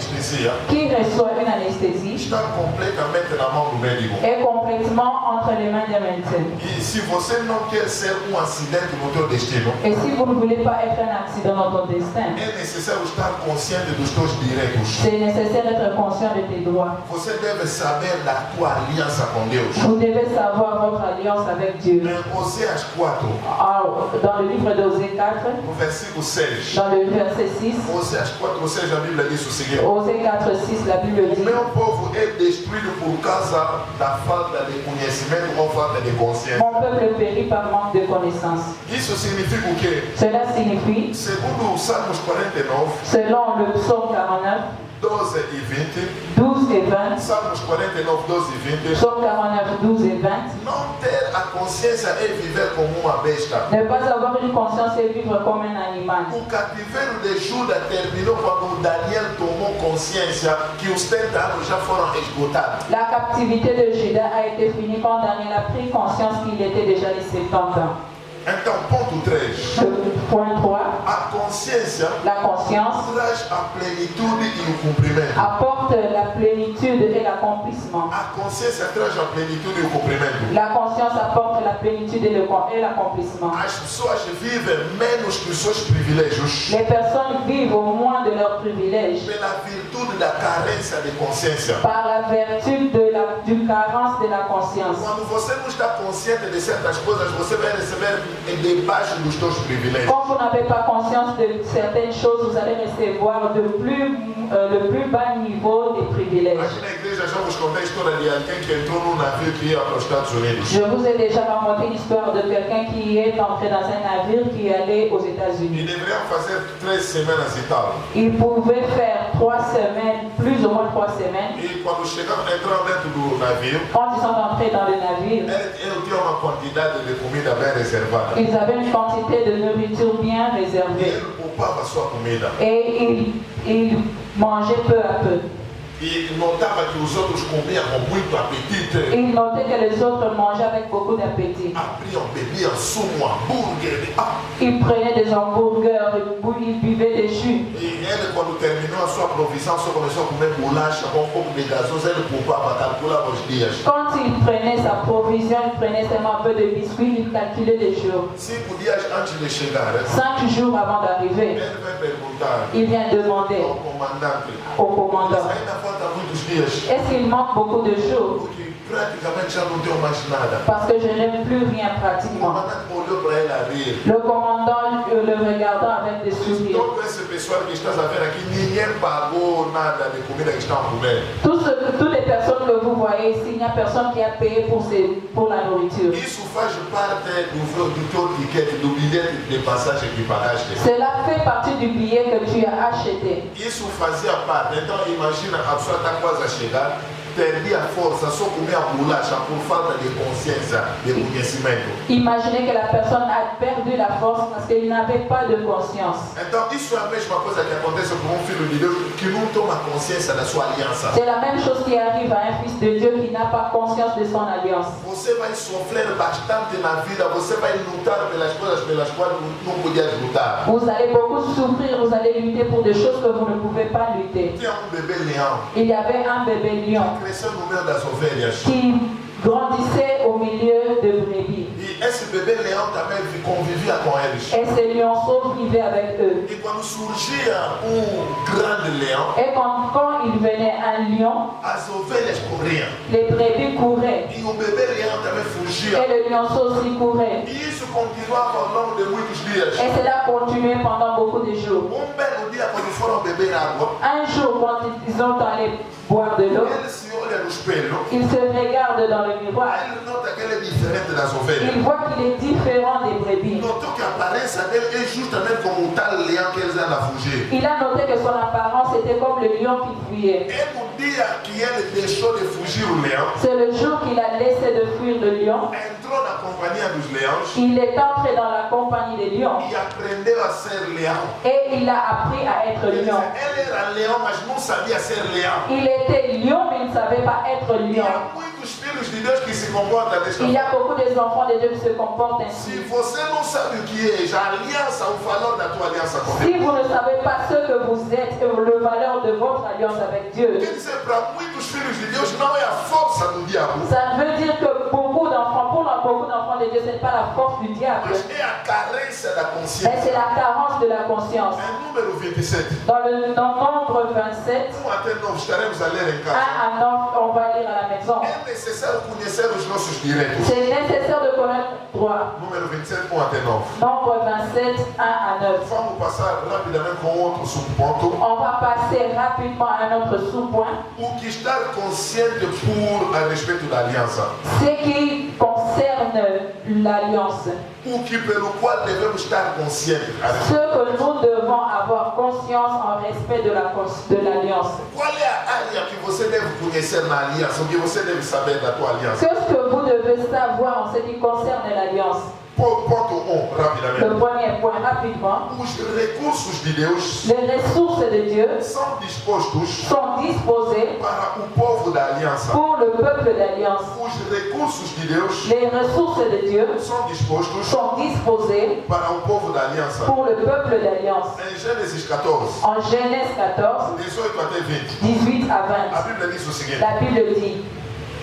anestesia qui reçoit une anesthésie está completamente na mão do médico. est complètement entre les mains des médecins. E se você não quer ser acidente no teu destino, Et si vous ne voulez pas être un accident dans ton destin, é necessário estar consciente dos teus direitos. c'est nécessaire d'être conscient de tes droits. Você deve saber da tua aliança com Deus. Vous devez savoir votre alliance avec Dieu. Em Oséias 4, Dans le livre d'Osée 4, no versículo 6, dans le verset 6, Oséias 4, 6, a Bíblia diz o seguinte: Osée 4, 6, la Bible o dit: meu povo é destruído por causa da falta de conhecimento ou falta de consciência. mon peuple périt par manque de connaissance. Isso significa o quê? Cela signifie, Segundo o Salmos 49, selon le psaume 49, 12 e 20, 12 et 20, Salmos 49, 12 e 20, psaume 49, 12 et 20, não ter a consciência é viver como uma besta. ne pas avoir une conscience et vivre comme un animal. O cativeiro de Judas terminou quando Daniel tomou consciência que os 70 anos já foram esgotados. La captivité de Judas a été finie quand Daniel a pris conscience qu'il était déjà les 70 ans. Então, ponto 3. Le point 3, A consciência la conscience traz a plenitude e o cumprimento. apporte la plénitude et l'accomplissement. A consciência traz a plenitude e o cumprimento. La conscience apporte la plénitude et l'accomplissement. As pessoas vivem menos que os seus privilégios Les personnes vivent au moins de leurs privilèges pela virtude da carência de consciência. par la vertu d'une carence de la conscience. Quando você não está consciente de certas coisas, você vai receber debaixo dos teus privilégios. Quand vous n'avez pas conscience de certaines choses, vous allez recevoir le plus bas niveau des privilèges. Aqui na igreja já vos contei a história de alguém que entrou num navio que ia para os Estados Unidos. Je vous ai déjà raconté l'histoire de quelqu'un qui est entré dans un navire qui allait aux E États-Unis. deveriam fazer 3 semanas e tal. Il pouvait faire 3 semaines, plus ou moins 3 semaines. E quando entraram dentro do navio, Quand ils sont entrés dans le navire, ele tinha uma quantidade de comida bem reservada. ils avaient une quantité de nourriture bien E réservée. ele poupava a sua comida. Et ils mangeaient peu à peu. E notava que os outros comiam com muito apetite. Ils notaient que les autres mangeaient avec beaucoup d'appétit. Abriam, bebiam sumo, hambúrguer. Ils prenaient des hamburgers, ils buvaient des jus. E ele, quando terminou a sua provisão, só começou a comer bolacha com um pouco de gasosa. Ele poupava, calculava os dias. Quand il prenait sa provision, il prenait seulement un peu de biscuits, il calculait les jours. 5 dias antes de chegar, 5 jours avant d'arriver, ele vai perguntar il vient demander ao comandante: au commandant, ainda falta muitos dias, est-ce qu'il manque beaucoup de jours? porque praticamente já não tenho mais nada. Parce que je n'ai plus rien O pratiquement. comandante olhou para ele a rir. Le commandant le regardant avec des sourires. Todo esse pessoal que estás a ver aqui, ninguém pagou nada de comida que estão a comer. Toutes les personnes que vous voyez ici, il n'y a personne qui a payé pour la nourriture. Isso faz parte do teu ticket, do bilhete de passagem que pagaste. Cela fait partie du billet que tu as acheté. Isso fazia parte. Então imagina, a pessoa está quase a chegar, perdia força, só comia bolacha por falta de consciência, de conhecimento. Imaginez que la personne a perdu la force parce qu'il n'avait pas de conscience. Então isso é a mesma coisa que acontece com um filho de Deus que não toma consciência da sua aliança. C'est la même chose qui arrive à un fils de Dieu qui n'a pas conscience de son alliance. Você vai sofrer bastante na vida, você vai lutar pelas coisas pelas quais não podias lutar. Vous allez beaucoup souffrir, vous allez lutter pour des choses que vous ne pouvez pas lutter. Tinha bebê leão, Il y avait un bébé lion cresceu no meio das ovelhas. qui grandissait au milieu de brebis. E esse bebê leão também convivia com eles. Et ces lionceaux vivaient avec eux. E quando surgia grande leão, Et quand il venait un lion, as ovelhas corriam. les brebis couraient. E o bebê leão também fugia. Et le lionceau aussi courait. E isso continuava ao longo de muitos dias. Et cela continuait pendant beaucoup de jours. Belo dia, quando foram beber água, Un jour, quand ils ont allé boire de l'eau, ele se olha no espelho, ils se regardent dans le miroir. ele nota que ele é diferente das ovelhas. Ils voient qu'il est différent des brebis. Notou que a aparência dele é justamente como o tal leão que eles andam a fugir. Il a noté que son apparence était comme le lion qui fuyait. É no dia que ele deixou de fugir o leão, C'est le jour qu'il a laissé de fuir le lion. entrou na companhia dos leões Il est entré dans la compagnie des lions e aprendeu a ser leão. et il a appris à être lion. Ele era leão, mas não sabia ser leão. Il était lion, mais il ne savait pas être E lion. há muitos filhos filhos de Deus que se comportam desta Il y a forma. beaucoup des enfants de Dieu qui se comportent Se ainsi. você não sabe o que é a aliança, o valor da tua aliança com Si Deus. vous ne savez pas ce que vous êtes et le valeur de votre alliance avec Dieu, Quer dizer, para muitos filhos de Deus não é a força do diabo, ça veut dire que beaucoup d'enfants, beaucoup d'enfants de Dieu, ce n'est pas la force du diable, mas é a carência da mais consciência. c'est la carence de la conscience. É número 27. Dans Nombre 27, 1 até 9, estaremos a ler em 1 casa. à 9, on va lire à la maison. É necessário conhecer os nossos direitos. C'est nécessaire de connaître droit. Número 27, 1 até 9. Nombre 27, 1 à 9. Vamos passar rapidamente com outro subponto. On va passer rapidement à un autre sous-point. O que estar consciente por a respeito da aliança. Ce qui concerne l'alliance. O que pelo qual devemos estar conscientes. a Ce respeito. que nous devons avoir conscience en respect de l'alliance. Qual é a área que você deve conhecer na aliança? O que você deve saber da tua aliança? Qu'est-ce que vous devez savoir en ce qui concerne l'alliance? Ponto 1, Le rapidamente. premier point, rapidement. Os recursos de Deus Les ressources de Dieu são dispostos sont disposées para o povo da aliança. pour le peuple d'alliance. Os recursos de Deus Les ressources de Dieu são dispostos sont disposées para o povo da aliança. pour le peuple d'alliance. Em Gênesis 14, En Genèse 14, 18 até 20, 18 à a 20, Bíblia diz o seguinte. la Bible dit,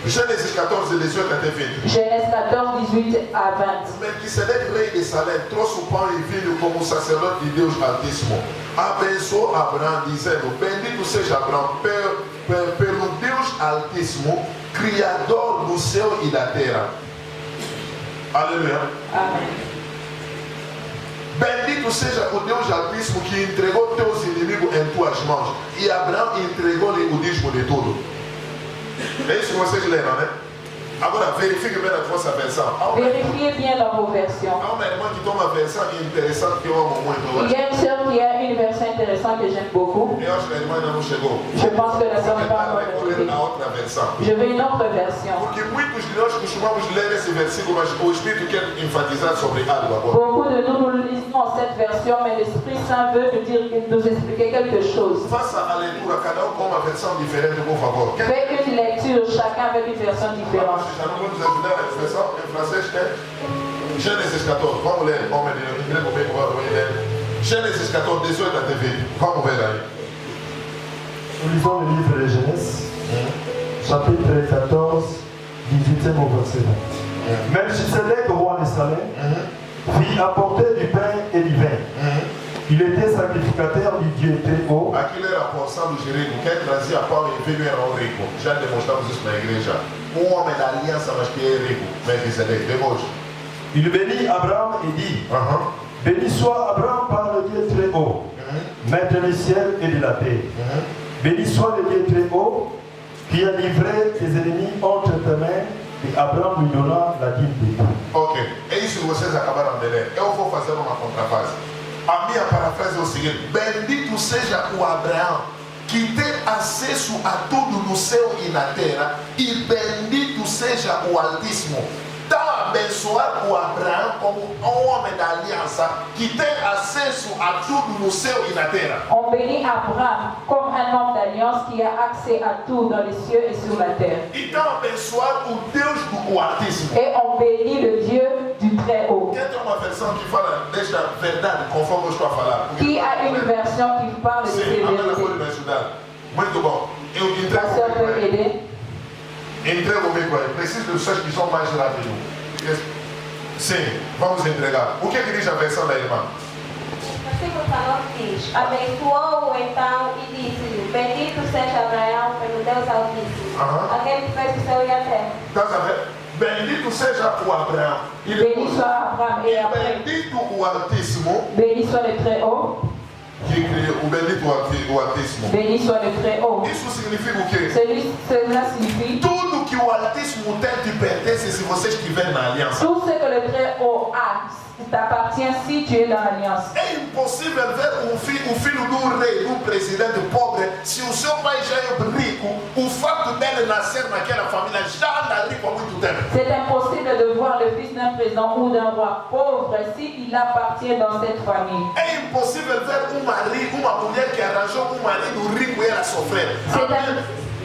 Gênesis 14, 18 até 20. Genèse 14, 18 à 20. Melquisedeque, rei de Salém, trouxe o pão e vinho como sacerdote de Deus Altíssimo. Abençoou Abraão, dizendo: Bendito seja Abraão pelo Deus Altíssimo, Criador do céu e da terra. Aleluia. Amen. Bendito seja o Deus Altíssimo que entregou teus inimigos em tuas mãos. E Abraão entregou-lhe o dízimo de tudo. É isso que vocês leram, né? Agora, verifique bem a vossa versão. Vérifiez bien dans vos versions. Há uma irmã que toma uma versão interessante que eu amo muito. Il y a une sœur qui a une version intéressante que j'aime beaucoup. Eu acho que a irmã ainda não chegou. Je pense que la sœur n'est pas Para encore recorrer arrivée. a outra versão. Je veux une autre version. Porque muitos de nós costumamos ler esse versículo, mas o Espírito quer enfatizar sobre algo agora. Beaucoup de nous, nous lisons cette version, mais l'Esprit Saint veut nous expliquer quelque chose. Faça a leitura, cada um com uma versão diferente, por favor. Faites une lecture, chacun avec une version différente. Já não vamos ajudar a expressão em francês, né? Gênesis 14, vamos ler. Homem de inglês, comigo, vamos ler. Gênesis 14, 18 até 20. Vamos ver aí. Nous lisons le livre de Genèse, chapitre 14, 18e au verset 20. Melchisedec, roi de Salem, fit apporter du pain et du vin. Il était sacrificateur du Dieu très haut. Aquilo era a porção do Jerico. Quem trazia pão e vinho era o rico. Já demonstramos isso na igreja. Um homem da aliança, mas que é rico. Melquisedeque. Vemos. Il bénit Abraham et dit, béni soit Abraham par le Dieu très haut, maître du ciel et de la terre. Béni soit le Dieu très haut, qui a livré tes ennemis entre tes mains, et Abraham lui donna la dîme de tout. Ok. É isso que vocês acabaram de ler. Eu vou fazer uma contrafase. A minha parafrase é o seguinte: bendito seja o Abraão que tem acesso a tudo no céu e na terra, e bendito seja o Altíssimo. Então, abençoar o Abraão como um homem da aliança que tem acesso a tudo no céu e na terra. On bénit Abraham comme un homme d'alliance qui a accès à tout dans les cieux et sur la terre. Então, abençoar o Deus do Altíssimo. Et on bénit le Dieu du Très-Haut. Quem tem uma versão que fala desta verdade, conforme eu estou a falar? Qui a une version qui parle de ces Sim, a Ana pode vérités? me ajudar. Muito bom. Eu entrego La sœur o peut mico aí. aider. Entrega o mico aí. Preciso de pessoas que são mais rápidos. Sim, vamos entregar. O que diz a versão da irmã? Versículo 19 diz: Abençoou-o então e disse-lhe: Bendito seja Abraão pelo Deus Altíssimo, aquele que fez o céu e a terra. Estás a ver? Bendito seja o Abraão. E Béni depois, soit Abraham et après. bendito o Altíssimo, Béni soit le Très-Haut. que criou o bendito o Altíssimo. Béni soit le Très-Haut. Isso significa o quê? Cela signifie Tudo que o Altíssimo tem te pertence se você estiver na aliança. tout ce que le Très-Haut a t'appartient si tu es dans l'alliance. É impossível ver o filho do rei, do presidente pobre, se o seu pai já é rico, o fato dele nascer naquela família já anda rico há muito tempo. C'est impossible de voir le fils d'un président ou d'un roi pauvre s'il appartient dans cette famille. É impossível ver uma mulher que arranjou um marido rico e ela sofrer.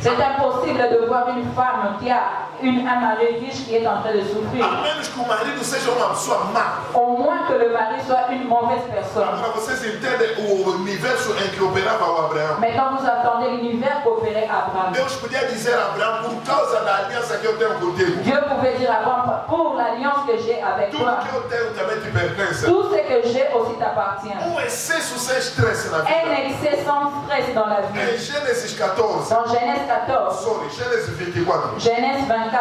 C'est impossible de voir une femme qui a un mari riche qui est en train de souffrir. A menos que o marido seja uma pessoa má. Au moins que le mari soit une mauvaise personne. Agora vocês entendem o universo em que operava o Abraão? Mais quand vous entendez l'univers qu'opérait Abraham, Deus podia dizer a Abraão, por causa da aliança que eu tenho contigo, Dieu pouvait dire à Abraham, pour l'alliance que j'ai avec tudo toi, que eu tenho também te pertence. tout ce que j'ai aussi t'appartient. Excesso sem estresse na Un vida. excès sans stress dans la Em vie. Gênesis 14, Dans Genèse 14, sorry, Gênesis 24, Genèse 24,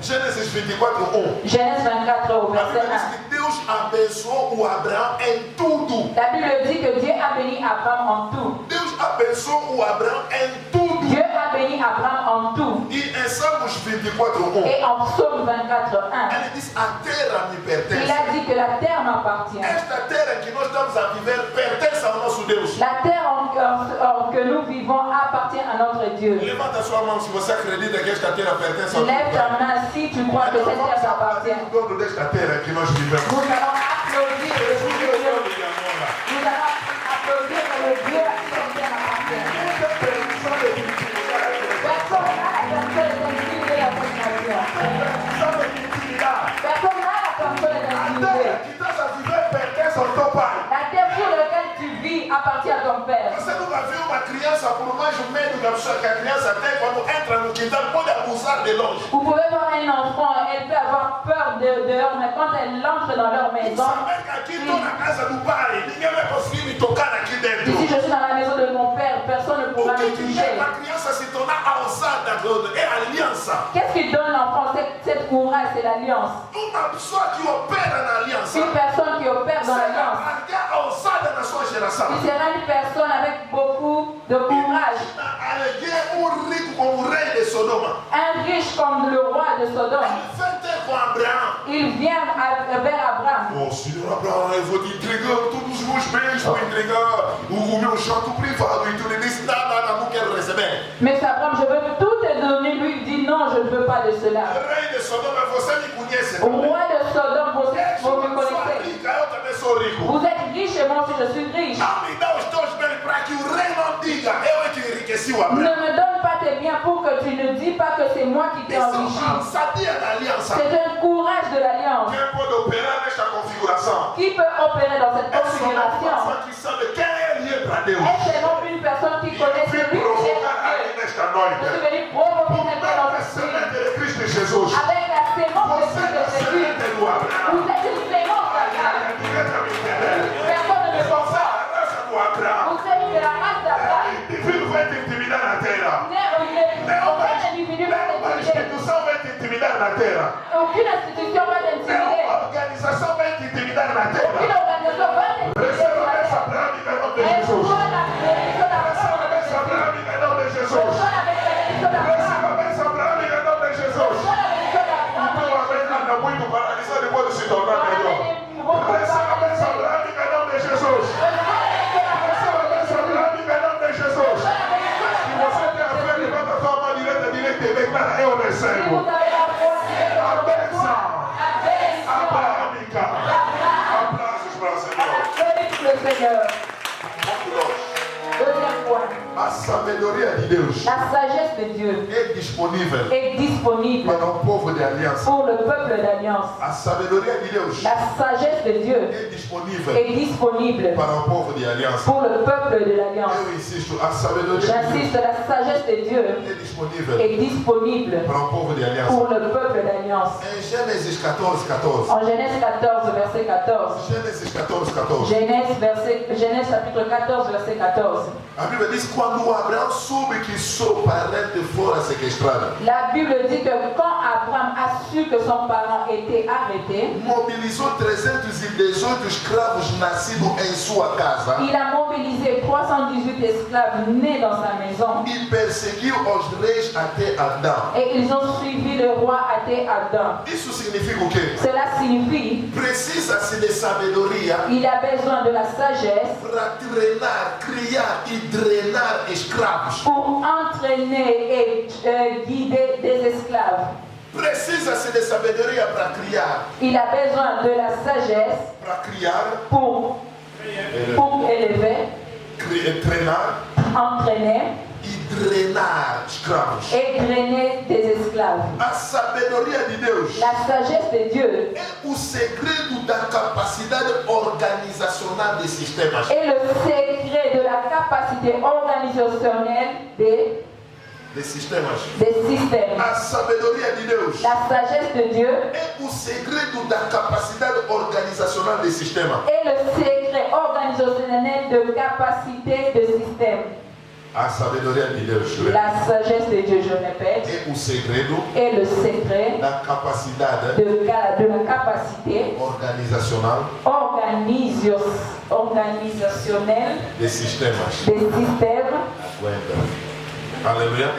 Gênesis 24, 1. Genèse 24 au A verset Bíblia diz 1. que Deus abençoou o Abraão em tudo. La Bible dit que Dieu a béni Abraham en tout. Deus abençoou o Abraão em tudo. Dieu a béni Abraham en tout. E em Salmos 24, 1, Et en Psaume 24, 1, ele diz, a terra me il pertence. a dit que la terre m'appartient. Esta terra que nós estamos a viver pertence ao nosso Deus. La terre que nous vivons appartient à notre Dieu. Levanta a sua mão se você acredita que esta terra pertence ao teu Lève ta Pai. main si tu crois que Então cette vamos terre aplaudir t'appartient. o dono desta terra que nós vivemos. Nous allons applaudir le Dieu de Dieu. Nous allons applaudir le Dieu à qui cette terre appartient. Personne n'a la personne d'intimité à cette nation. Personne n'a la personne d'intimité. La terre sur laquelle tu vis appartient à ton père. Você nunca viu uma criança, por mais medo que a criança tem, quando entra no quintal, pode abusar de longe. Vous pouvez voir un enfant, elle peut avoir peur dehors, mais quand elle entre dans leur maison, Saber que aqui estou na casa do pai, ninguém vai conseguir me tocar aqui dentro. ici je suis dans la maison de mon père, personne ne O pourra me que toucher. leva a criança a se tornar ousada é aliança. Qu'est-ce qui donne l'enfant cette courage, c'est l'alliance. Uma pessoa que opera na aliança, Une personne qui opère dans l'alliance, será ousada na sua geração. il sera une personne avec beaucoup de courage. Alguém rico como o rei de Sodoma. Un riche comme le roi de Sodome, Ele foi ter com Abraão. il vient vers Abraham. Oh, senhor Abraão, eu vou te entregar todos os meus bens, vou entregar o meu jato privado. E tu lhe disse, não quero receber. Mais Abraham, je veux tout te donner. Lui, il dit non, je ne veux pas de cela. Rei de Sodoma, você me conhece. Au roi de Sodome, vous me Sou connaissez. rica, eu também sou rico. Vous êtes riche et moi aussi je suis riche. Não me dá os teus bens para que o rei não diga, eu é que enriqueci o Ne Abraão. me donne pas tes biens pour que tu ne dis pas que c'est moi qui t'ai Isso é enrichi. uma ousadia da aliança. C'est un courage de l'alliance. Quem pode operar nesta configuração? Qui peut opérer dans cette É só uma configuration? pessoa que sabe quem ele é para Deus. Est-ce seulement une personne qui E connaît eu vim celui qui est provocar Dieu? aí nesta Je noite. suis venu provoquer Por cette meio da personne semente de Cristo Jesus. avec la sémence de Você é Christ a de Jésus. semente do Abraão. Vous êtes une sémence d'Abraham. Ninguém está me entendendo. Personne ne me Você é comprend. a raça do Abraão. Vous êtes de la race d'Abraham. E filho vai te intimidar na terra. Aucun individu va Nenhuma t'intimider. instituição vai te intimidar na terra. Aucune institution va t'intimider. Nenhuma organização vai te intimidar na Aucune terra. organisation va t'intimider. Receba a bênção abraâmica em nome de Jesus. Receba a bênção abraâmica em nome de Jesus. Receba a bênção abraâmica em nome de Jesus. O teu amém anda muito paralisado e pode se tornar melhor. Receba a bênção abraâmica em nome de Jesus. Receba a bênção abraâmica em nome de Jesus. Se você tem a fé, levanta a sua mão direita e declara, eu recebo. A bênção abraâmica. Aplausos para o Senhor. Deuxième point, A sabedoria de Deus la sagesse de Dieu é disponível est disponible para o povo de aliança. pour le peuple d'alliance. A sabedoria de Deus La sagesse de Dieu é disponível est disponible para o povo de aliança. pour le peuple de l'alliance. Eu insisto, a sabedoria de J'insiste, Deus la sagesse de Dieu é disponível est disponible para o povo de aliança. pour le peuple d'alliance. Em Gênesis 14, 14. En Genèse 14, verset 14. Gênesis 14, 14. Genèse chapitre 14, verset 14. A Bíblia diz quando Abraão soube que seu parente fora sequestrado, La Bible dit que quand Abraham a su que son parent était arrêté, mobilizou 318 escravos nascidos em sua casa il a mobilisé 318 esclaves nés dans sa maison e perseguiu os reis até Adão. et ils ont suivi le roi até Adam. Isso significa o quê? Cela signifie Precisa-se de sabedoria qu'il a besoin de la sagesse para treinar, criar e drenar escravos. pour entraîner et guider des esclaves. Precisa-se de sabedoria para criar, Il a besoin de la sagesse para criar, pour élever, treinar entraîner e drenar escravos. et drainer des esclaves. A sabedoria de Deus La sagesse de Dieu é o segredo da capacidade organizacional de sistemas. est le secret de la capacité organisationnelle des Sistemas. systèmes. A sabedoria de Deus La sagesse de Dieu é o segredo da capacidade organizacional de sistema. est le secret organisationnel de capacité de système. A sabedoria de Deus La sagesse de Dieu, je répète, é o segredo est le secret da capacidade de la capacité organizacional organisationnelle de sistemas. des systèmes. Aguenta. Aleluia.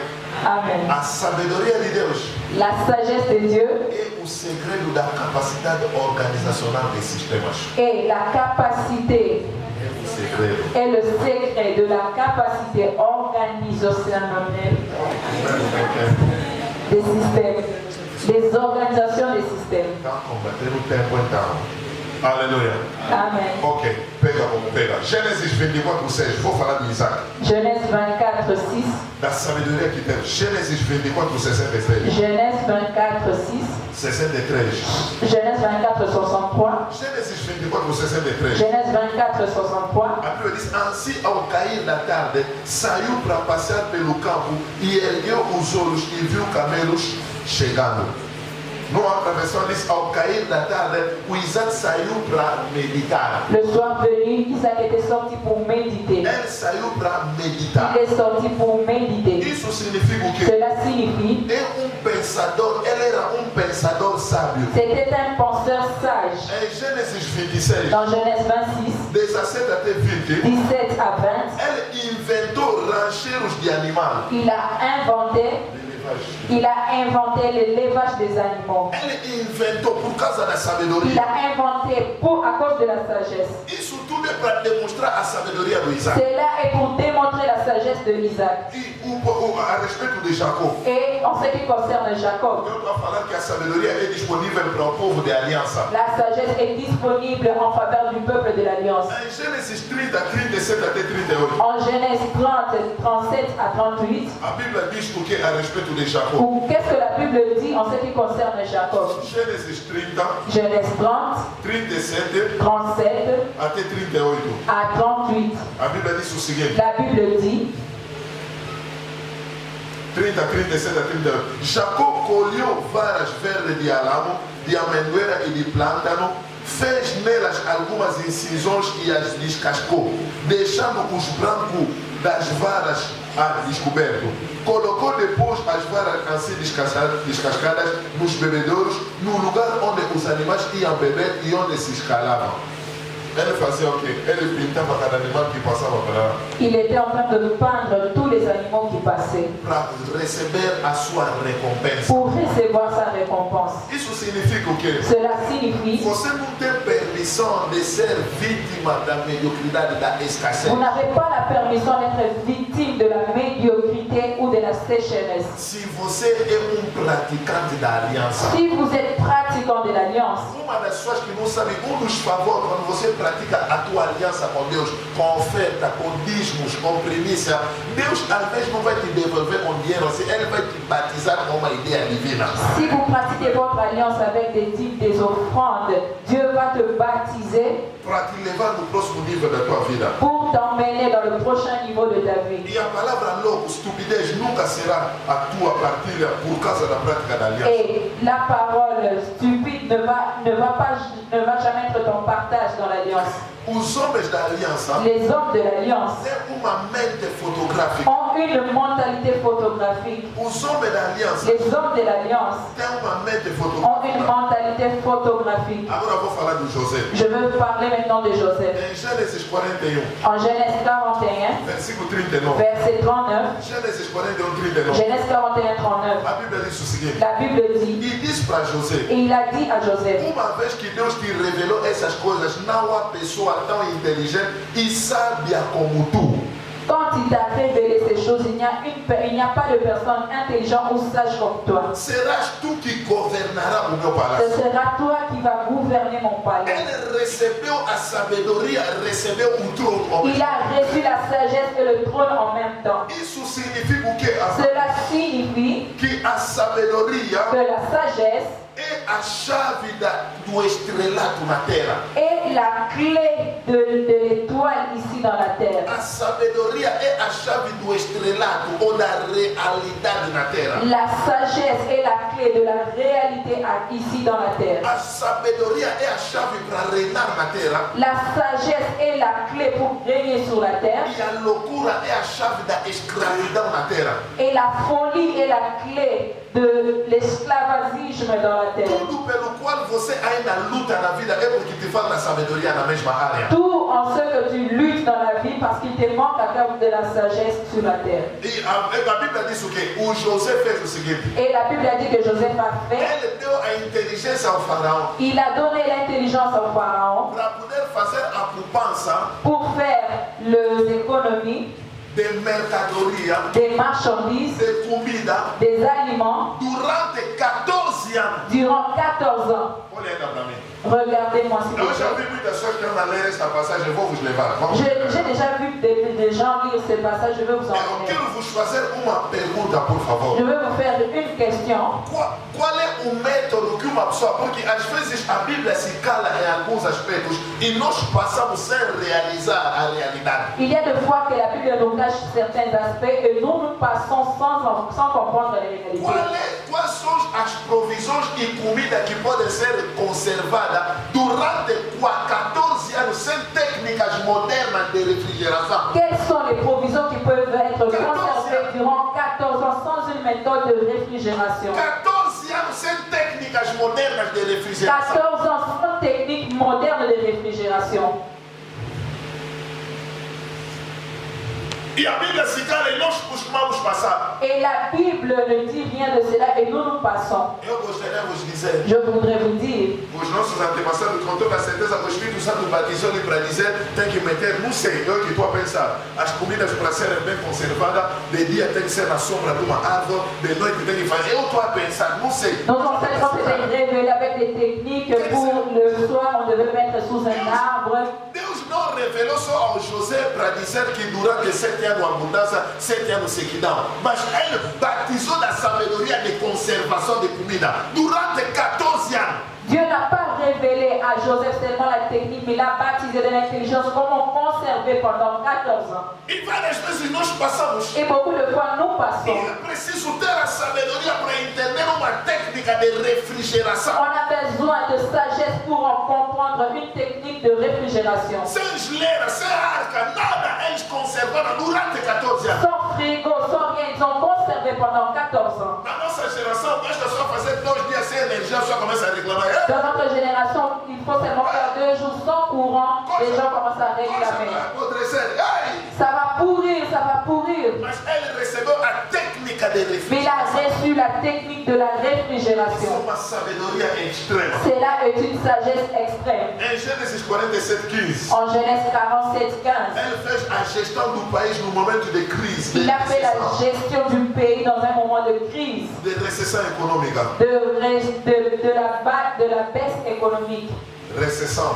Amen. A sabedoria de Deus La sagesse de Dieu é o segredo da capacidade organizacional de sistemas. est la capacité, É o segredo. est le secret de la capacité organisationnelle des systèmes, des organisations des systèmes. Está combatendo o tempo então. Aleluia. Amen. Ok, pega como pega. Gênesis 24, 6. Vou falar de Isaac. Genèse 24, 6. Da sabedoria que temos. Gênesis 24, 63. Genèse 24, 6. 63. Genèse 24, 63. Gênesis 24, 63. Genèse 24, 63. A Bíblia diz: assim, ao cair da tarde, saiu para passear pelo campo e ergueu os olhos e viu camelos chegando. Numa outra versão diz: ao cair da tarde, o Isaac saiu para meditar. Le soir venu, Isaac était sorti pour méditer. Ele saiu para meditar. Il est sorti pour méditer. Isso significa o quê? Cela signifie É pensador, ele era pensador sábio. c'était un penseur sage. Em Gênesis 26, Dans Genèse 26, 17 até 20, 17 à 20, ele inventou rancheiros de animal. il a inventé l'élevage des animaux. Ele inventou por causa da Il sabedoria. a inventé à cause de la sagesse. Isso tudo é para demonstrar a sabedoria do Isaac. Cela est pour démontrer la sagesse de Isaac. E a respeito de Jacó, Et en ce qui concerne Jacob, eu estou a falar que a sabedoria é disponível para o povo de aliança. la sagesse est disponible en faveur du peuple de l'Alliance. Em Gênesis 30, 37 até 38, En Genèse 30, 37 à 38, a Bíblia diz o que a respeito de Jacó. ou qu'est-ce que la Bible dit en ce qui concerne Jacob? Gênesis 30, Genèse 30, 37 37 até 38. à 38. A Bíblia diz o seguinte: La Bible dit, 30, 37 a 38. Jacó colheu varas verdes de álamo, de amendoeira e de plântano, fez nelas algumas incisões e as descascou, deixando os brancos das varas a descoberto. Colocou depois as varas assim descascadas nos bebedouros, no lugar onde os animais iam beber e onde se escalavam. Ele fazia o quê? Ele pintava cada animal que passava por lá. il était en train de peindre tous les animaux qui passaient Para receber a sua recompensa. pour recevoir sa récompense. Isso significa o quê? Cela signifie, Você não tem permissão de ser vítima da mediocridade, da escassez. vous n'avez pas la permission d'être victime de la médiocrité ou de la sécheresse. Se você é praticante da aliança, Si vous êtes pratiquant de l'Alliance, uma das pessoas que não sabe, dos favores quando você pratica a tua aliança com Deus, com oferta, com dízimos, com primícia, Deus às vezes não vai te devolver com dinheiro, assim, Ele vai te batizar com uma ideia divina. si vous pratiquez votre alliance avec des types, des offrandes, Dieu va te baptiser Para te levar no próximo nível da tua vida. pour t'emmener dans le prochain niveau de ta vie. E a palavra louco, estupidez, nunca será a tua partilha por causa da prática da aliança. Et la parole stupide ne va jamais être ton partage dans l'alliance. Os homens da aliança Les hommes de l'alliance têm uma mente fotográfica. ont une mentalité photographique. Os homens da aliança Les hommes de l'alliance têm uma mente ont une fotográfica. mentalité photographique. Agora eu vou falar de José. Je veux parler maintenant de Joseph. Em Gênesis 41, En Genèse 41, versículo 39. verset 39, Gênesis 41, 39. Genèse 41, 39, A Bíblia diz o seguinte: la Bible dit, e diz para José, et il a dit à Joseph, uma vez que Deus te revelou essas coisas, não há pessoa tão inteligente e sábia como tu. quand il t'a révélé ces choses, il n'y a pas de personne intelligente ou sage comme toi. Serás tu que governará o meu Ce palácio. sera toi qui va gouverner mon palais. Ele recebeu a sabedoria, recebeu o trono. Il a reçu la sagesse et le trône en même temps. Isso significa o quê? Cela signifie Que a sabedoria que la sagesse é a chave do estrelato na terra. est la clé de l'étoile ici dans la terre. A sabedoria é a chave do estrelato ou da realidade na terra. La sagesse est la clé de la réalité ici dans la terre. A sabedoria é a chave para reinar na terra. La sagesse est la clé pour régner sur la terre. E a loucura é a chave da escravidão na terra. Et la folie est la clé de l'esclavagisme dans la terre. Tudo pelo qual você ainda luta na vida é porque te falta sabedoria na mesma área. Tout en ce que tu luttes dans la vie parce qu'il te manque à cause de la sagesse sur la terre. E a Bíblia diz o quê? O José fez o seguinte. Et la Bible a dit que Joseph a fait. Ele deu a inteligência ao faraó Il a donné l'intelligence au pharaon para poder fazer a poupança pour faire les économies de mercadoria, des marchandises, de comida, des aliments durante 14 anos. durant 14 ans. Olha ainda para mim. Regardez-moi s'il vous Eu já plaît. vi muitas pessoas que estão ler esta passagem, eu vou vos levar. Vamos. J'ai déjà vu des gens lire ce passage, je vais vous Eu emmener. quero vos fazer uma pergunta, por favor. Je vais vous faire une question. Qual é o método que uma pessoa, porque às vezes a Bíblia se cala em alguns aspectos e nós passamos sem realizar a realidade. Il y a des fois que la Bible nous cache certains aspects et nous passons sans comprendre les réalités. Quais são as provisões e comida que podem ser conservadas durante 14 anos sem técnicas modernas de refrigeração? Quelles sont les provisions qui peuvent être conservées durant 14 ans sans une méthode de réfrigération? 14 anos sem técnicas modernas de refrigeração. 14 ans sans technique moderne de réfrigération. E a Bíblia se cala e nós costumamos passar. Et la Bible ne dit rien de cela et nous passons. Eu gostaria de vos dizer, Je voudrais vous dire, os nossos antepassados, com toda a certeza, o Espírito Santo batizou-lhe para dizer, tem que meter, não sei, eu que estou a pensar, as comidas para serem bem conservadas, de dia tem que ser na sombra de uma árvore, de noite tem que fazer. Eu estou a pensar, não sei. nos ancêtres étaient révélés avec des techniques pour le soir, on devait mettre sous un arbre. Deus não revelou só ao José para dizer que durante 7 anos abundância, 7 anos sequidão, mas ele batizou da sabedoria de conservação de comida durante 14 anos. Dieu n'a pas révélé à Joseph seulement la technique, mais il a baptisé de l'intelligence, comment conserver pendant 14 ans. E várias vezes nós passamos. Et beaucoup de fois, nous E passons. é preciso ter a sabedoria para entender uma técnica de refrigeração. On a besoin de sagesse pour en comprendre une technique de réfrigération. Sem geleira, sem arca, nada eles conservaram durante 14 anos. Sans frigo, sans rien, ils ont conservé pendant 14 ans. Na nossa geração, basta só fazer 2 dias sem energia, só começa a reclamar. Dans notre génération, il faut seulement faire 2 jours sans courant, les gens commencent à réclamer. Ça va pourrir, ça va pourrir. Mas ele recebeu a técnica de Mais il a refrigeração. reçu la technique de la Isso é réfrigération. uma sabedoria extrema. Cela est une sagesse extrême. Em Gênesis 47:15, En Genèse 47, 15, ele fez a gestão do país no momento de crise, il a fait la gestion du pays dans un moment de crise, de recessão econômica. de la baisse économique, Recessão.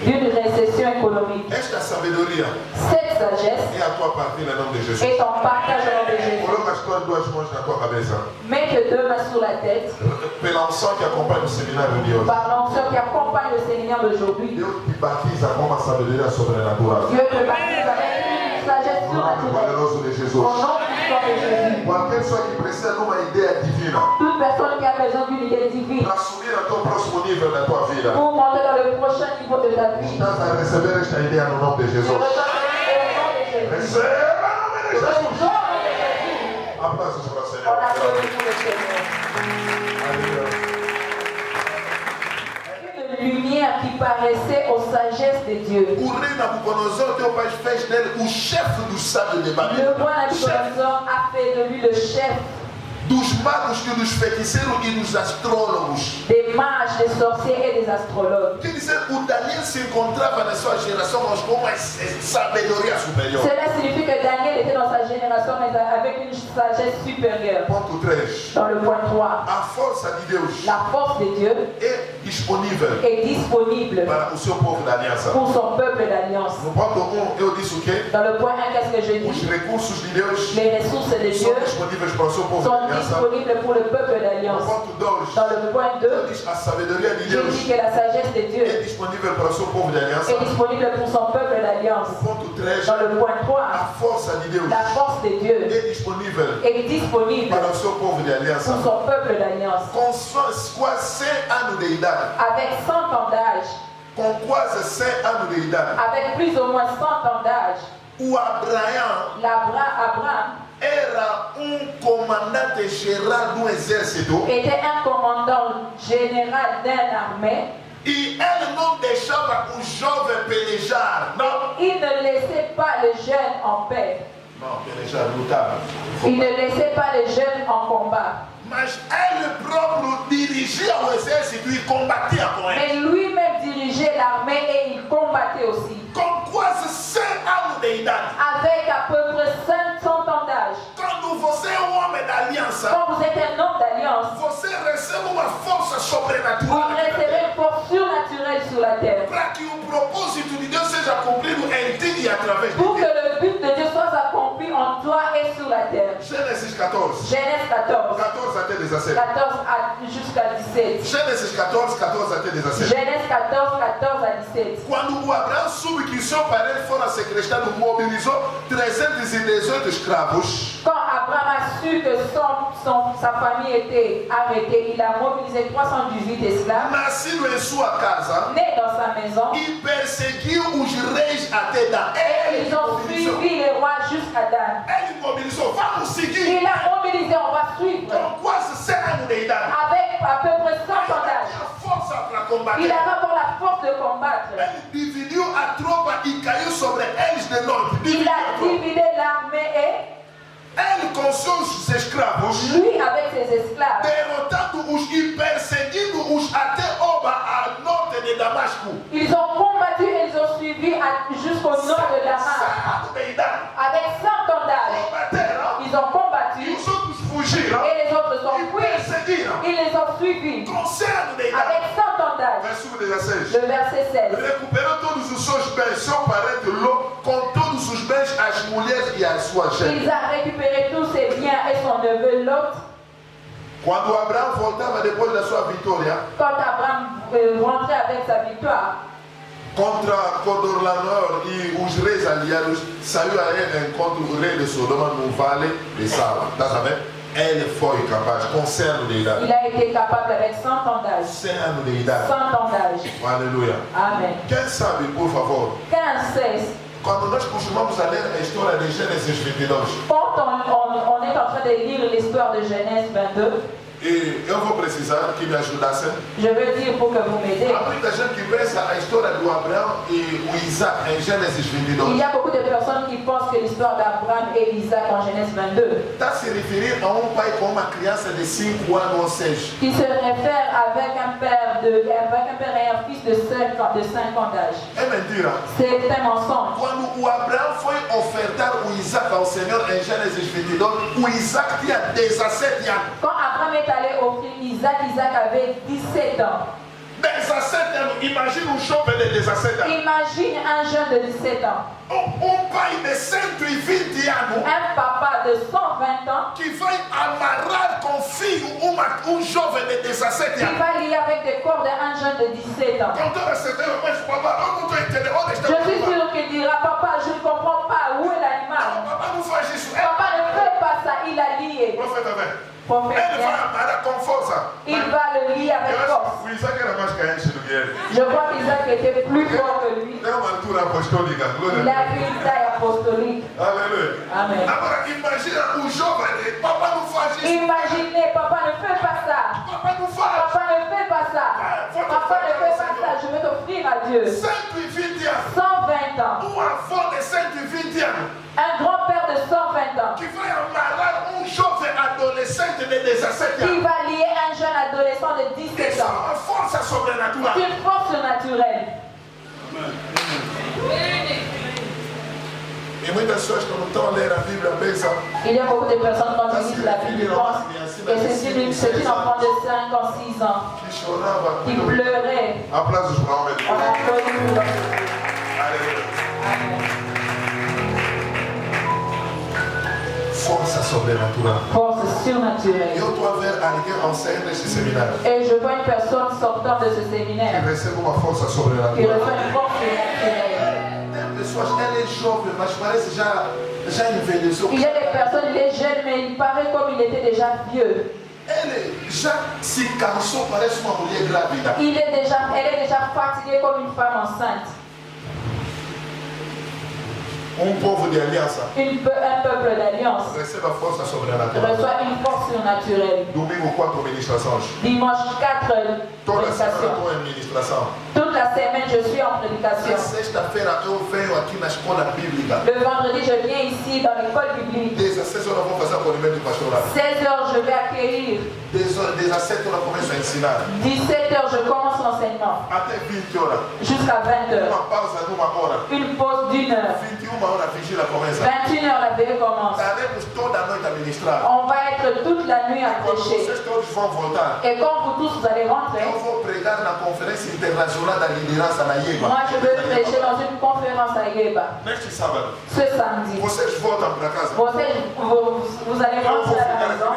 d'une récession économique. Esta sabedoria Cette sagesse é a tua partilha em nome de Jesus. est en partage au nom de Jésus. Coloca as tuas 2 mãos na tua cabeça. Mets tes 2 mains sur la tête. Pela unção que acompanha o seminário de hoje. Par l'onction qui accompagne le séminaire d'aujourd'hui, Deus te batiza com uma sabedoria sobrenatural. Dieu te baptise avec une sagesse No nome surnaturelle. poderoso de Au Jesus. nom puissant de Jésus. Qualquer pessoa que precisa de uma ideia divina Toute personne qui a besoin d'une idée divine para subir ao teu próximo nível da tua vida, pour monter dans le prochain niveau de ta vie, estás a receber esta ideia no nome de je Jesus. reçois au nom de Jésus. Receba em nome de Au Jesus. nom de Jésus. Aplausos para o On Senhor. applaudit pour le Seigneur. Aleluia. Une lumière qui paraissait aux sagesses de Dieu. O rei Nabucodonosor, teu pai, fez dele o chefe dos sábios de Le Babilônia. roi Nabucodonosor a fait de lui le chef Dos magos e dos feiticeiros e dos astrólogos. des mages, des sorciers et des astrologues. Quer dizer, o Daniel se encontrava na sua geração, mas com uma sabedoria superior. Cela signifie que Daniel était dans sa génération mais avec une sagesse supérieure. Ponto 3. Dans le point 3, A força de Deus la force de Dieu é disponível est disponible para o seu povo da aliança. pour son peuple d'alliance. No ponto 1, eu disse o quê? Dans le point 1, qu'est-ce que je Os dis? recursos de Deus Les ressources de são Dieu disponíveis para o seu povo da sont aliança. disponibles pour le peuple No d'alliance. ponto 2, Dans le point 2, eu disse a sabedoria de je Deus dis que la sagesse de Dieu é disponível para o seu povo de aliança. est disponible pour son peuple d'alliance. No ponto 3, Dans le point 3, a força de Deus la force de Dieu é disponível est disponible para o seu povo de aliança. pour son peuple d'alliance. Com quase 100 anos de idade, Avec 100 ans d'âge, com quase 100 anos de idade, avec plus ou moins 100 ans d'âge, o Abraão Abraham era comandante geral do exército était un commandant général d'une armée. e ele não deixava o jovem pelejar. Não, Il ne laissait pas le jeune en paix. não, pelejar, lutar. Il ne laissait pas le jeune en combat. Mas ele próprio dirigia o exército e combatia com ele. Mais lui-même dirigeait l'armée et il combattait aussi. Com quase 100 anos de idade. Avec à peu près 500 ans d'âge. Quando você é homem da aliança, Quand vous êtes un homme d'alliance, você recebe uma força vous sobrenatural recevez une force surnaturelle sur la terre. para que o propósito de Deus seja cumprido em ti e através de Pour que ti. le but de Dieu soit accompli en toi et sur la terre. Gênesis 14. Genèse 14. 14 até 17. 14 jusqu'à 17. Gênesis 14, 14 até 17. Genèse 14, 14 à 17. Quando o Abraão soube que seu parente fora sequestrado, mobilizou 318 escravos. Quand Abraham a su que sa famille était arrêtée, il a mobilisé 318 esclaves, Nascido em sua casa nés dans sa maison, e perseguiu os reis até Dan. et ils ont suivi les rois jusqu'à Dan. Ele mobilizou, vamos seguir. Il a mobilisé, on va suivre, Com quase 100 anos de idade. avec à peu près 100 ans d'âge. Tinha força para combater. Il avait encore la force de combattre. Ele dividiu a tropa e caiu sobre eles de norte. Il a divisé l'armée et Ele com seus escravos, lui avec ses esclaves, derrotando-os e perseguindo-os até Oba, a norte de Damasco. ils ont combattu et ils ont suivi jusqu'au nord de Damas. 100 anos de idade. Avec 100 ans d'âge, Combateram ils ont e combattu os outros fugiram et les autres e sont fuis. perseguiram. Ils les ont suivis Com 100 anos de idade. avec 100 ans d'âge. Versículo 16. Le verset 16. Recuperou todos os seus bens, seu parente Ló, com todos os bens, as mulheres e as suas Il gêmeas. a récupéré tous ses biens et son neveu Lot. Quando Abraão voltava depois da sua vitória Quand Abraham rentrait avec sa victoire contra Codorlaomer e os reis aliados, saiu a ele encontro o rei de Sodoma no vale de Sala. Está sabendo? Ele foi capaz, com 100 anos de idade. il a été capable avec 100 ans d'âge. 100 anos de idade. 100 ans d'âge. Aleluia. Amen. Quem sabe, por favor, 15, 16. quando nós costumamos a ler a história de Gênesis 22, Quand on est en train de lire l'histoire de Genèse 22, e eu vou precisar que me ajudassem. je veux dire pour que vous m'aidez. Há muita gente que pensa a história do Abraão e o Isaac em Gênesis Il 22. y a beaucoup de personnes qui pensent que l'histoire d'Abraham et d'Isaac en Genèse 22, Está a se referir a um pai com uma criança de 5 anos ou 6. qui se réfère avec un père et un fils de 5 ans d'âge. É mentira. C'est un mensonge. Quando o Abraão foi ofertar o Isaac ao Senhor em Gênesis 22, o Isaac tinha 17 anos. Quand Abraham est allé offrir Isaac, Isaac avait 17 ans. 17 anos, imagina um jovem de 17 anos. Imagine un jeune de 17 ans, Pai de 120 anos un papa de 120 ans que vai amarrar com filho jovem de 17 qui anos. va lier avec des cordes un jeune de 17 ans. Com toda certeza, mas papai, eu não estou entendendo. Onde está Je o suis papai? sûr qu'il dira, papa, je ne comprends pas, où est l'animal? Não, papai não faz isso. Papa ne fait pas ça, il a lié. Profeta, vem. Prophète, Ele vai viens. amarrar com força. Il va le lier avec Eu acho force. que o Isaac era mais carente do que ele. Je crois qu'Isaac était plus fort que lui. Tem uma altura apostólica. Glória Il a a Deus. eu une taille apostolique. Aleluia. Amen. Agora imagina o jovem. Papai não faz isso. Imaginez, papa ne fait pas ça. Papai não faz. Papa ne fait pas ça. Papa ne fait pas ça. Je vais t'offrir à Dieu. 120 anos. 120 ans. Avô de 120 anos. Un grand-père de 120 ans. Que vai amarrar jovem adolescente de 17 Qui anos. va lier un jeune adolescent de 17 Isso é ans. uma força sobrenatural. C'est une force naturelle. Il y a beaucoup de personnes quand ils lisent la Bible, ils pensent que c'est une enfant de 5 ans, 6 ans qui pleurait. On applaudit pour eux. Amen. Force surnaturelle. Force surnaturelle. Et je vois une personne sortant de ce séminaire. Il reçoit une force surnaturelle. Il reçoit une force surnaturelle. Elle est jeune, mais je paraît déjà envelheceu. Il y a des personnes, il est jeune, mais il paraît comme il était déjà vieux. Elle est déjà si cansée, paraît une mulher grávida. Elle est déjà fatiguée comme une femme enceinte. Un peuple d'alliance. Un peuple d'alliance. Reçoit une force surnaturelle. Reçoit une force surnaturelle. Domingo 4, ministration. Dimanche 4, prédication. Toute la semaine, je suis en prédication. Le vendredi, je viens ici dans l'école biblique. 16 heures, je vais accueillir. 17 heures, je commence l'enseignement. Jusqu'à 20 heures. Une pause d'1 heure. 21 heures, la veille commence. On va être toute la nuit à prêcher. Et quand vous tous vous allez rentrer, moi je veux prêcher dans une conférence à Yeba. Ce samedi. Vous allez rentrer à la maison.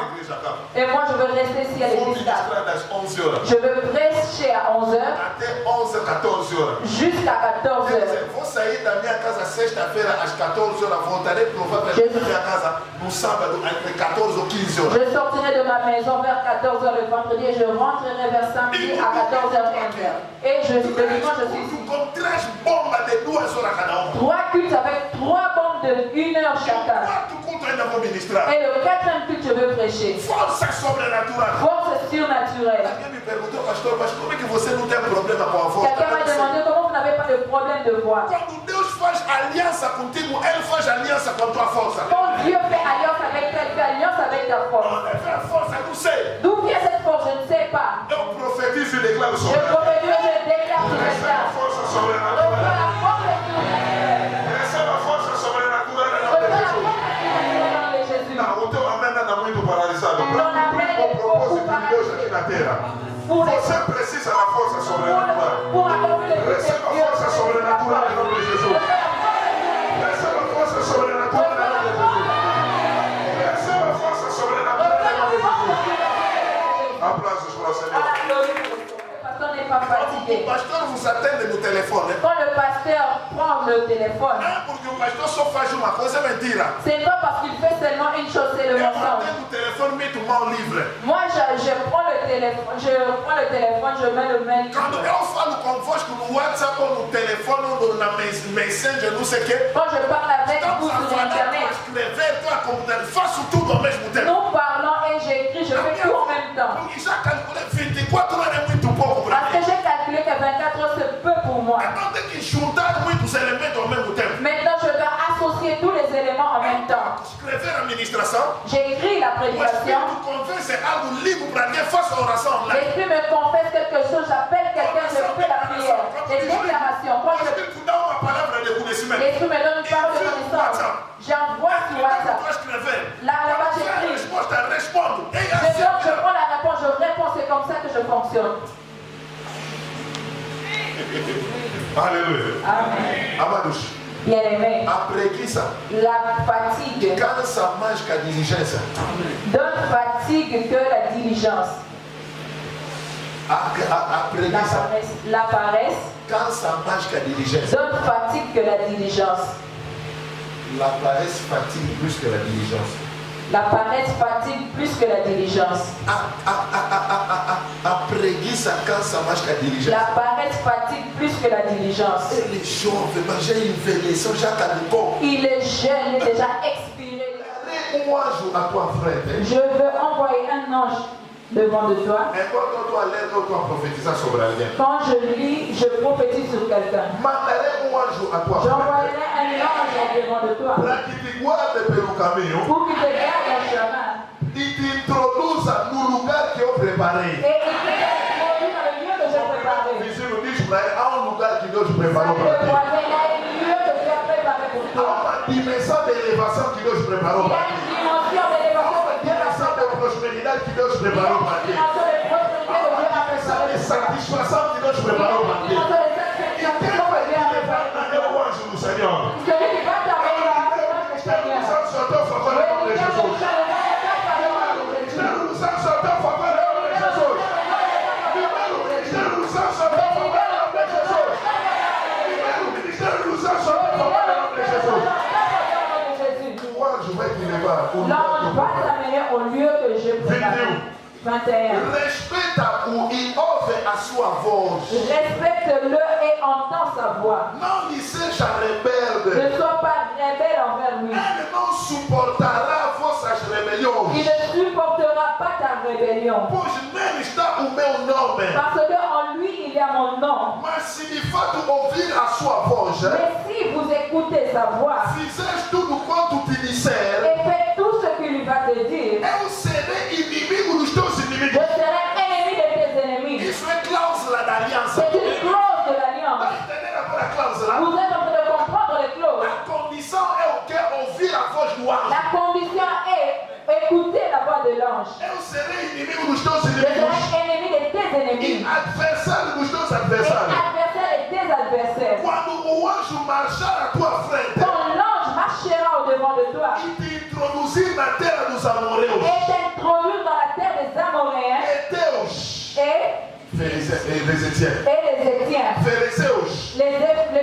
Et moi je veux rester ici à l'église. Je veux prêcher à 11 heures. Jusqu'à 14 heures. Je sortirai de ma maison vers 14 heures le vendredi et je rentrerai vers samedi à 14 heures 15 heures. Et le dimanche je suis ici. 3 cultes avec 3 bombes de 1 heure chacun. Et le 4e culte je veux prêcher. Force surnaturelle. Quelqu'un m'a demandé comment vous n'avez pas de problème de voix. Quand Dieu fait alliance avec toi, il fait alliance avec ta force. D'où vient cette force, je ne sais pas. Je prophétise, je déclare sur la force Você precisa da força sobrenatural. Receba a força sobrenatural em nome de Jesus. Receba a força sobrenatural em nome de Jesus. Receba a força sobrenatural em nome de Jesus. Aplausos para o Senhor. N'est pas fatigué. Le pasteur vous attend no telefone. Quand le pasteur prend le téléphone, porque o pastor só faz uma coisa, mentira. C'est pas parce qu'il fait seulement une chose, c'est le mensonge. Moi, je prends le téléphone, je mets le mail. Quand eu falo convosco no WhatsApp ou no telefone ou na Messenger, não sei o quê. Quand je parle avec vous sur Internet, nous parlons et j'écris, je fais tout en même temps. Parce que j'ai calculé que 24 heures c'est peu pour moi. Maintenant je dois associer tous les éléments en même temps. J'écris la prédication. L'esprit me confesse quelque chose, j'appelle quelqu'un, je fais la prière. Les déclarations. L'esprit me donne une parole de connaissance. J'envoie sur WhatsApp. Là-bas j'écris. Je prends la réponse, je réponds, c'est comme ça que je fonctionne. Alléluia. Amen. Amados. Bien-aimé. Après qui ça? La fatigue. Quand ça mange qu'à diligence. D'autres fatigue que la diligence. Après qui ça? La paresse. Quand ça mange qu'à diligence. D'autres fatigue que la diligence. La paresse fatigue plus que la diligence. La paresse fatigue plus que la diligence. Après ça, quand ça marche qu'à diligence. La paresse fatigue plus que la diligence. Et les gens veulent manger une vénération, Jacques à l'époque. Il est jeune, il est déjà expiré. Moi, je à toi, frère. Je veux envoyer un ange devant de toi. Quand je lis, je prophétise sur quelqu'un. J'envoyerai un ange devant de toi. Pour qu'il te garde en chemin. Il t'introduise dans le lugar que j'ai préparé. Et il t'introduit dans le lieu que j'ai préparé. Ici, nous disons, il y a un lugar que Dieu préparé. Il y a un lieu que Dieu a préparé pour toi. dimensão de elevação que Deus preparou Il y a para une ti. dimension d'élévation que Dieu a Dimensão de prosperidade que Deus Il y a preparou une para ti. dimension de prospérité que Dieu a Dimensão de préparée. satisfação que Deus Il y a preparou une para ti. dimension de E satisfaction quem que vai te Dieu a levar préparée. é o anjo do Senhor. Celui qui va t'amener là, c'est O le ministério Seigneur. dos anjos só teu favor em nome de Jesus. O ministério dos anjos só teu favor em nome de Jesus. O ministério dos anjos só teu favor em nome de Jesus. O ministério dos anjos só teu favor em nome de Jesus. O anjo vai te levar. O L'ange va t'amener au lieu que je prépare. 21. Respeita-o e ouve a sua voz. Respecte-le et entends sa voix. Não lhe seja rebelde. Ne sois pas rebelle envers lui. Ele não suportará vossas Il rebeliões. ne supportera pas ta rébellion. Pois nele está o meu nome. Parce qu'en lui, il y a mon nom. Mas se de fato ouvir a sua voz, Mais si vous écoutez sa voix fizeres tudo quanto te disser, et faites tout ce qu'il lui va te dire, eu serei inimigo dos teus je inimigos. serai ennemi de tes ennemis. Isso é cláusula da aliança. C'est une clause de l'alliance. Está entendendo agora a cláusula? Vous êtes en train de comprendre les clauses. A condição é o que? Ouvir a voz do anjo. La condition est écouter la voix de l'ange. Eu serei inimigo dos teus Je inimigos serai ennemi de tes e ennemis adversário dos teus et adversários. adversaire de tes adversaires. Quando o anjo marchar à tua frente Quand l'ange marchera au-devant de toi e te introduzir na terra dos amorreus, et t'introduire dans la terre des Amoréens Eteus, et Ferezetiens, les Étiens, Fereceus, les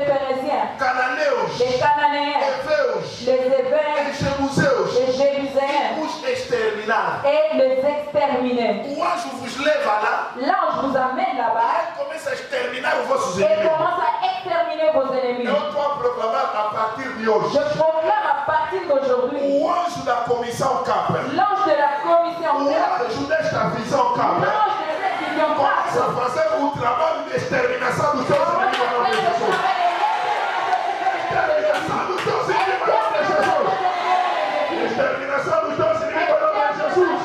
Pérésiens, Cananeus, les Cananéens, Eveus, les Hébreux, Jebuseus, les Jébuséens os exterminar. et les exterminer. O anjo vos leva lá L'ange vous amène là-bas e começa a exterminar os vossos et inimigos. commence à exterminer vos ennemis. Eu estou a proclamar a partir de hoje. Je proclame à partir d'aujourd'hui, O anjo da comissão CAP, l'ange de la commission, o anjo desta visão CAP, l'ange de cette vision começa a fazer o trabalho de exterminação dos teus inimigos em nome de Jesus. Exterminação dos teus inimigos em nome de Jesus. Exterminação dos teus inimigos em nome de Jesus.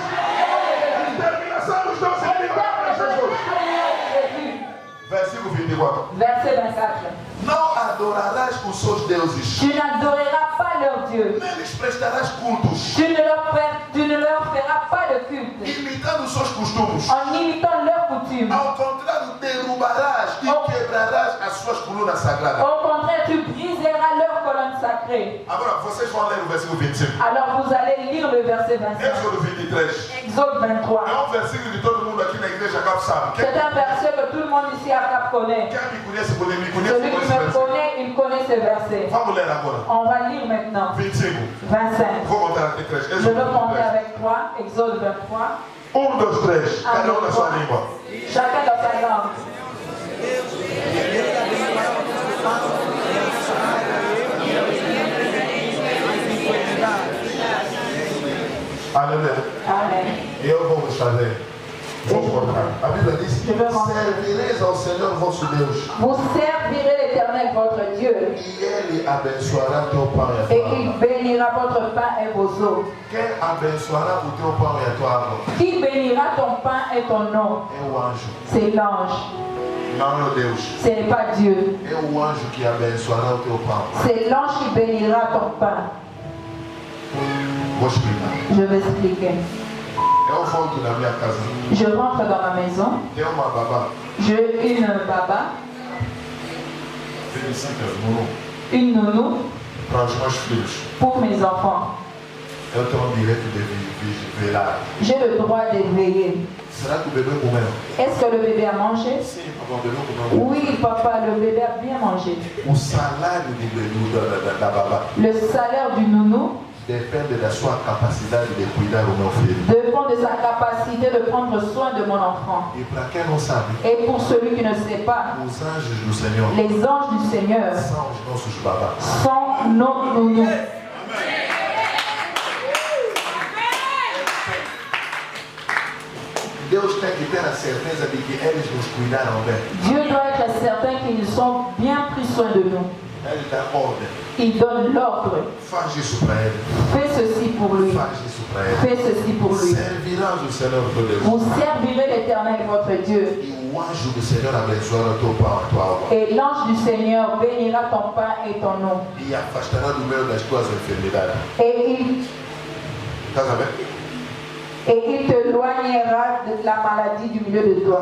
Exterminação dos teus inimigos em nome de Jesus. Versículo 24. Verset 24. Não adorarás os seus deuses, Tu n'adoreras pas leur Dieu. nem lhes prestarás cultos, Tu ne leur feras pas de culte imitando os seus costumes. en imitant leurs coutumes. Ao contrário, derrubarás e quebrarás as suas colunas sagradas. Au contraire, tu briseras leurs colonnes sacrées. Agora, vocês vão ler o versículo 25. Alors vous allez lire le verset 25. Êxodo 23. Exode 23. É versículo de todo mundo aqui na igreja Cap sabe. C'est un verset que tout le monde ici à Cap connaît. Quem me conhece, pode me conhece Celui com qui esse me versículo. connaît, il connaît ce verset. Vamos ler agora. On va lire maintenant. 25. 25. Vou contar até 3. Je Êxodo veux compter 23. avec toi. Exode 23. 1, 2, 3. Cada um na sua língua. Chacun dans sa langue. Aleluia. Amen. E eu vou vos fazer. Vou cortar. A Bíblia diz: servireis ao Senhor vosso Deus, Vous servirez l'Éternel votre Dieu e Ele abençoará teu pão e a tua et água. il bénira votre pain et vos eaux. Quem abençoará o teu pão e a tua água? Qui bénira ton pain et ton eau? É o anjo, C'est l'ange. não é o Deus. Ce n'est pas Dieu. É o anjo que abençoará o teu pão. C'est l'ange qui bénira ton pain. Vou explicar. Je vais expliquer. Eu volto na minha casa. Je rentre dans ma maison. Tem uma babá, J'ai une baba, 25 anos, une nounou para os meus filhos. pour mes enfants. Eu tenho o direito de velar. J'ai le droit de veiller. Será que o bebê comeu? Est-ce que le bébé a mangé? Sim, papai, o bebê comeu. Oui, papa, le bébé a bien mangé. O salário da babá Le salaire du nounou depende da sua capacidade de cuidar do meu filho. dépend de sa capacité de prendre soin de mon enfant. E para quem não sabe, Et pour celui qui ne sait pas, os anjos do Senhor les anges du Seigneur são os nossos babás. sont nos nounous. Deus tem que ter a certeza de que eles nos cuidaram bem. Dieu doit être certain qu'ils ont bien pris soin de nous. Ele dá ordem. Il donne l'ordre. Faz isso para ele. Fais ceci pour lui. Faz isso para ele. Fais ceci pour lui. Servirás o Senhor teu Deus. Vous servirez l'Éternel votre Dieu. E o Et l'ange du Seigneur bénira ton pain et ton eau. Et il t'éloignera de la maladie du milieu de toi.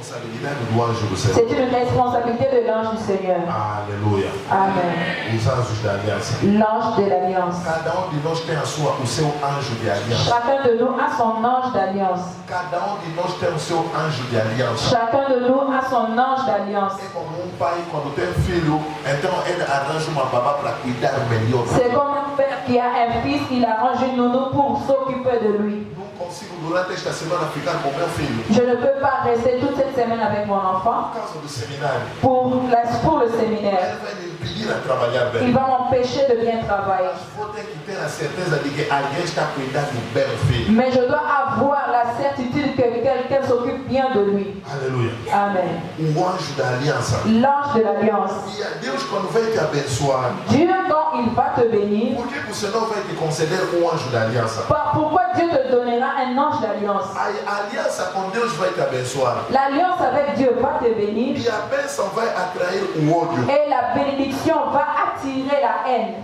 C'est une responsabilité de l'ange du Seigneur. Alléluia. Amen. L'ange de l'alliance. Chacun de nous a son ange d'alliance. Chacun de nous a son ange d'alliance. C'est comme un père qui a un fils, il arrange une nounou pour s'occuper de lui. Je ne peux pas rester toute cette semaine avec mon enfant pour le séminaire. Il va m'empêcher de bien travailler. Mais je dois avoir la certitude que quelqu'un s'occupe bien de lui. Alléluia. Amen. L'ange L'ange de l'alliance. Dieu, quand il va te bénir, pourquoi Dieu te donnera un ange d'alliance? L'alliance avec Dieu va te bénir. Et la bénédiction va attirer la haine.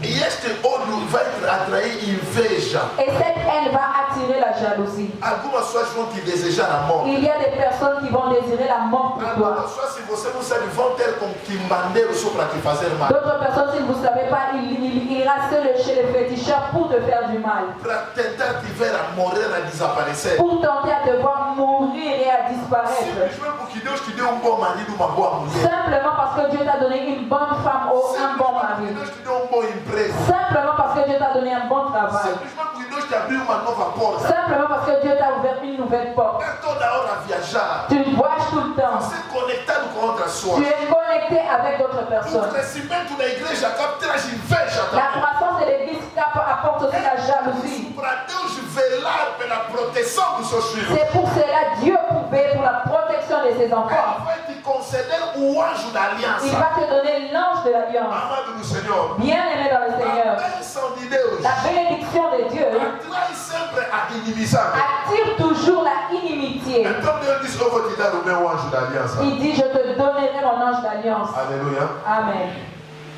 E este ódio vai atrair inveja. Et cette haine va attirer la jalousie. Algumas pessoas vão te desejar a morte. Il y a des personnes qui vont désirer la mort pour toi. Algumas pessoas, se você não sabe, vão ter como que bandeiro só para te fazer mal. D'autres personnes, si vous ne savez pas, il ira chez le féticheur pour te faire du mal. Para tentar te ver a morrer, a desaparecer. Pour tenter à te voir mourir et à disparaître. Simplesmente porque Deus te deu bom marido, uma boa mulher. Simplement parce que Dieu t'a donné une bonne femme ou un bon mari. Deus te deu bom emprego. Simplement parce que Dieu t'a donné un bon travail. Simplesmente porque Deus te abriu uma nova porta. Simplement parce que Dieu t'a ouvert une nouvelle porte. É toda hora viajar. Tu voyages tout le temps. Ser conectado com outras pessoas. Tu es connecté avec d'autres O personnes. crescimento da igreja traz inveja La também. croissance de l'église apporte aussi la jalousie. Para Deus velar pela proteção dos seus filhos. C'est pour cela Dieu pour veiller pour la protection de ses enfants. Ele vai te conceder o anjo da aliança. Il va te donner l'ange de l'alliance. Amado do Senhor. Bien-aimé dans le Seigneur. A bênção de Deus La bénédiction de Dieu atrai sempre a inimizade. attire toujours la inimitié. Então Deus diz: eu vou te dar o meu anjo da aliança. Il dit, je te donnerai mon ange d'alliance. Aleluia. Amen.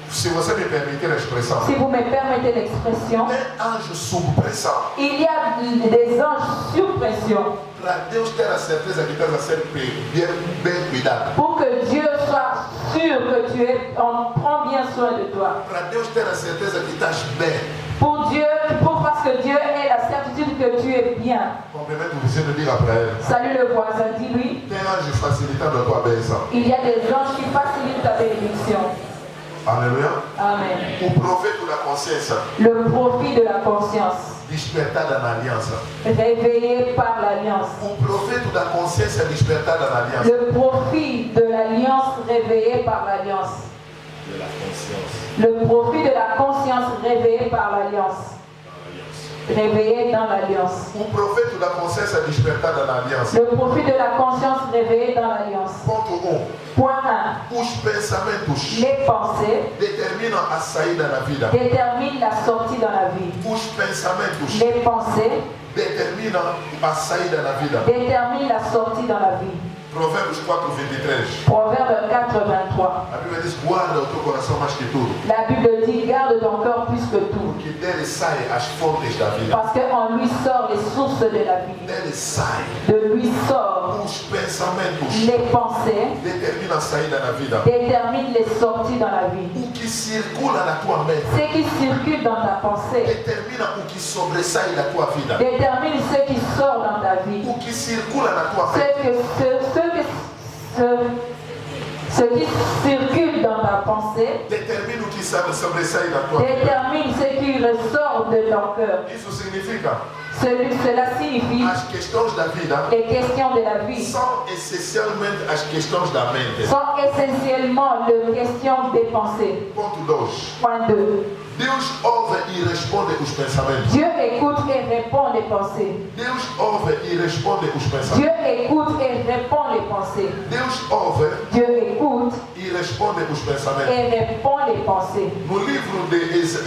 Se você me permitir a expressão, Si vous me permettez l'expression, tem anjo sob pressão. il y a des anges sur pression Para Deus ter a certeza que estás a ser bem cuidado. pour que Dieu soit sûr que on prend bien soin de toi. Para Deus ter a certeza que estás bem. Parce que Dieu ait la certitude que tu es bien. Cumprimento o vizinho, diga para ele. Salut le voisin, dis-lui. Tem anjo facilitando a tua bênção. Il y a des anges qui facilitent ta bénédiction. Aleluia. Amen. O proveito da consciência. Le profit de la conscience. Despertada na aliança. Réveillé par l'alliance. O proveito da consciência despertada na aliança. Le profit de l'alliance réveillé par l'alliance. De la conscience. Le profit de la conscience réveillé par l'alliance. Réveillé dans l'alliance. O proveito da consciência despertada na aliança. Le profit de la conscience réveillé dans l'alliance. Ponto 1. Point 1. Os pensamentos Les pensées determinam a saída na vida. déterminent la sortie dans la vie. Os pensamentos Les pensées determinam a saída na vida. déterminent la sortie dans la vie. Provérbios 4:23. Proverbe 4:23. A Bíblia diz: guarda o teu coração mais que tudo, La Bible dit, garde ton cœur plus que tout. que dele saem as fontes da vida. Parce qu'en lui sort les sources de la vie. Dele sai. De lui sort Os pensamentos les pensées, determinam a saída na vida. déterminent les sorties dans la vie. O que circula na tua mente Ce qui circule dans ta pensée determina o que sobressai da tua vida. détermine ce qui sort dans ta vie. O que circula na tua Ce mente qui circule dans ta pensée determina o que sobressai da tua vida. détermine ce qui ressort de ton cœur. Isso significa Cela signifie as questões da vida les questions de la vie são essencialmente as questões da mente. sont essentiellement les questions des pensées. Ponto 2. Point 2. Deus ouve e responde os pensamentos. Dieu écoute et répond les pensées. Deus ouve e responde os pensamentos. Dieu écoute et répond les pensées. Deus ouve Dieu écoute e responde responde os pensamentos. et répond les pensées. No livro de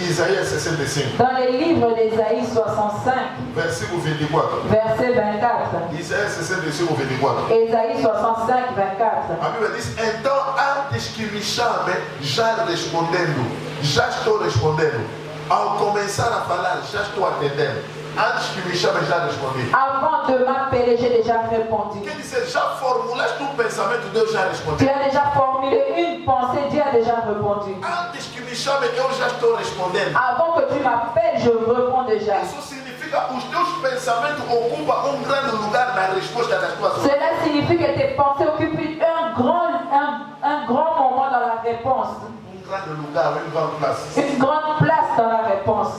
Isaías 65, Dans le livre d'Ésaïe 65, versículo 24. verset 24. Isaías 65, 24. Ésaïe 65, 24. A Bíblia diz: então antes que me chame, já respondendo, já estou respondendo. Ao começar a falar, já estou atendendo. Antes que me chame, já respondi. Avant de m'appeler, j'ai déjà répondu. Quer dizer, já formulaste um pensamento, Deus já Tu respondeu. as déjà formulé une pensée, Dieu a déjà répondu. Antes que me chame, eu já estou respondendo. Avant que tu m'appelles, je réponds déjà. Isso significa que os teus pensamentos ocupam um grande lugar na resposta das tuas orações. Cela signifie que tes pensées occupent un grand moment dans la réponse. Um grande lugar, uma grande place. Une grande place dans la réponse.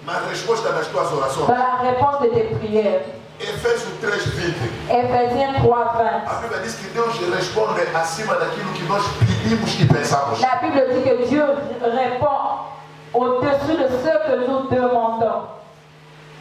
Na resposta das tuas orações. Dans la réponse de tes prières. Efésios 3:20. Éphésiens 3:20. A Bíblia diz que Deus responde acima daquilo que nós pedimos e pensamos. La Bible dit que Dieu répond au-dessus de ce que nous demandons.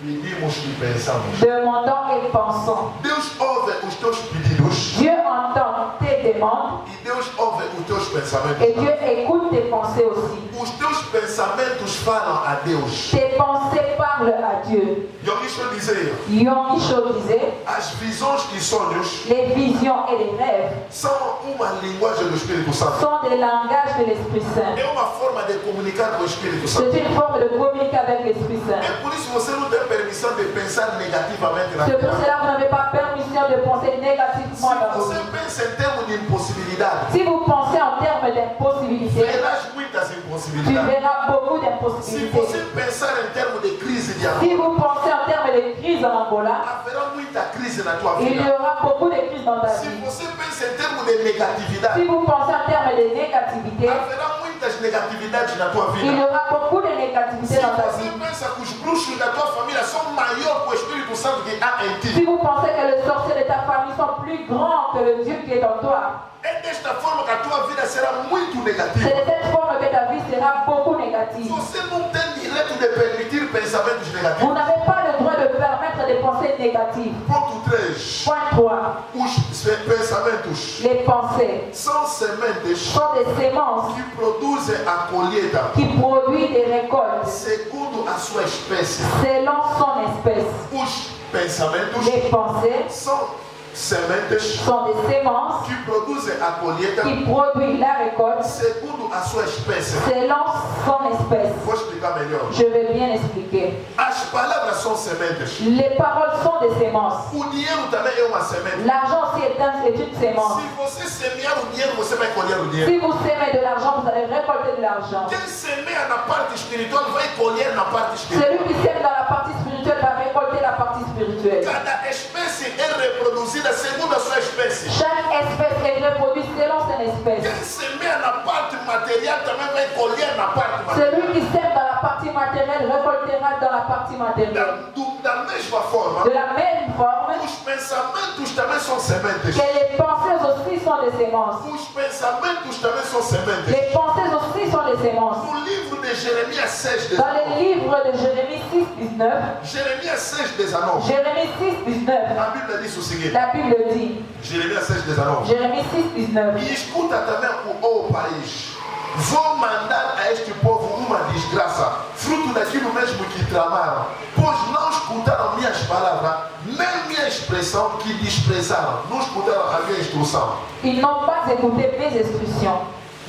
Pedimos e pensamos. Demandons et pensons. Deus ouve os teus pedidos Dieu entend tes demandes e Deus ouve os teus pensamentos. et Dieu écoute tes pensées aussi. Os teus pensamentos falam a Deus. Tes pensées parlent à Dieu. E eu quis dizer, Yom Isho disait, as visões e sonhos les visions et les rêves são uma linguagem do Espírito Santo. sont des langages de l'Esprit Saint. É uma forma de comunicar com o Espírito Santo. C'est une forme de communiquer avec l'Esprit Saint. É por isso que você não tem permissão de pensar negativamente na C'est pour vida. cela que vous n'avez pas permission de penser négativement Se dans vos você vies. pensa em termos de impossibilidade, Si vous pensez en termes d'impossibilité, verás muitas tu impossibilidades. verras beaucoup Se d'impossibilités. você pensar em termos de crise de Si amor, vous pensez en termes de crise en Angola, haverá muita crise na tua il y vida. aura beaucoup de crises dans ta Se vie. você pensa em termos de Si negatividade, vous pensez en termes de négativité, haverá muitas negatividades na tua il y vida. aura beaucoup de négativité Se dans ta você vie. pensa que os bruxos da tua família são maiores que o Espírito Santo que há em Si ti, vous pensez que les sorciers de ta famille sont plus grands que le Dieu qui est en toi, é desta forma que a tua vida será muito c'est negativa. de cette forme que ta vie sera beaucoup négative. Você não tem direito de permitir pensamentos Vous negativos. n'avez pas le droit de permettre des pensées négatives. Ponto 3. Point 3. Os pensamentos Les pensées são sementes sont des sémences que produzem a colheita qui produisent des récoltes segundo a sua espécie. selon son espèce. Os pensamentos Les pensées são sementes sont des sémences que produzem a colheita qui produisent la récolte segundo a sua espécie. selon son espèce. Vou explicar melhor. Je vais bien expliquer. As palavras são sementes. Les paroles sont des sémences. O dinheiro também é uma semente. L'argent aussi est une sémence. Se você semear o dinheiro, você vai colher o dinheiro. Si vous sémez de l'argent, vous allez récolter de l'argent. Quem semeia na parte espiritual vai colher na parte espiritual. Celui qui sème dans la partie spirituelle va récolter la partie spirituelle. Cada espécie é reproduzida segundo a sua espécie. Chaque espèce est reproduite selon son espèce. Quem semeia na parte material também vai colher na parte material. Celui qui sème dans la partie matérielle récoltera dans la partie matérielle. Da mesma forma, De la même forme os pensamentos também são sementes. que les pensées aussi sont des sémences. Os pensamentos também são sementes. Les pensées aussi sont des sémences. No livro de Jeremias 6, Dans le livre de Jérémie 6, 19, Jeremias 6, 19, Jérémie 6, 19, a Bíblia diz o seguinte. la Bible dit, Jeremias 6, 19. Jérémie 6, 19, E escuta também o país. Vou mandar a este povo uma desgraça, fruto daquilo mesmo que tramaram, pois não escutaram minhas palavras, nem minha expressão que desprezaram. Não escutaram a minha instrução. ils n'ont pas écouté mes instructions.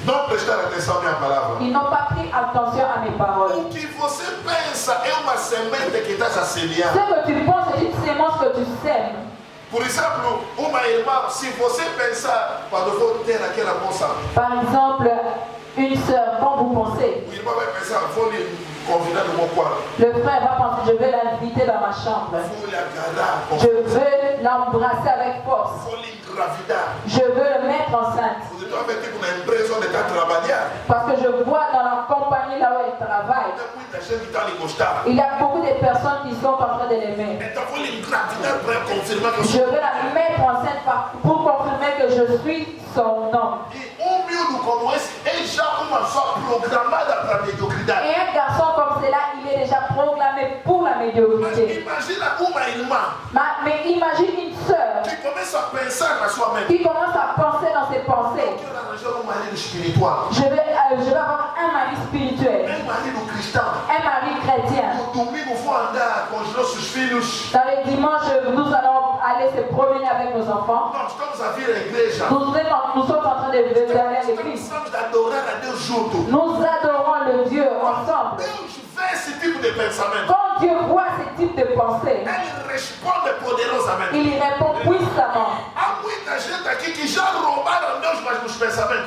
Não prestaram atenção à minha palavra. Ils n'ont pas pris attention à mes paroles. O que você pensa é uma semente que está a semear. Ce que tu penses est une sémence que tu sèmes. Por exemplo, uma irmã, se você pensar, quando eu vou ter aquela moça, Par exemple, une sœur, quand vous pensez, o irmão vai pensar, vou lhe convidar no meu quarto, le frère va penser, je vais l'inviter dans ma chambre. vou lhe agarrar, Je veux l'embrasser avec force. vou lhe engravidar. Je veux le mettre enceinte. Você está vendo tipo na empresa onde está a trabalhar, Parce que je vois dans la compagnie là où elle travaille, tem muita gente que está a lhe gostar. il y a beaucoup de personnes qui sont en train de l'aimer. Então vou lhe engravidar para confirmar que eu Je sou. veux la mettre enceinte pour confirmer que je suis son homme. E miúdo como esse é já uma pessoa programada para a mediocridade. Et un garçon comme pensée-là, il est déjà proclamé pour la médiocrité. Mais imagine une sœur qui commence à penser à soi-même. qui commence à penser dans ses pensées. Je vais avoir un mari spirituel, un mari chrétien. Dans les dimanches, nous allons aller se promener avec nos enfants. Nous sommes en train d'aller à l'église. Nous adorons le Dieu ensemble. Quand Dieu voit ce type de pensée, il y répond puissamment.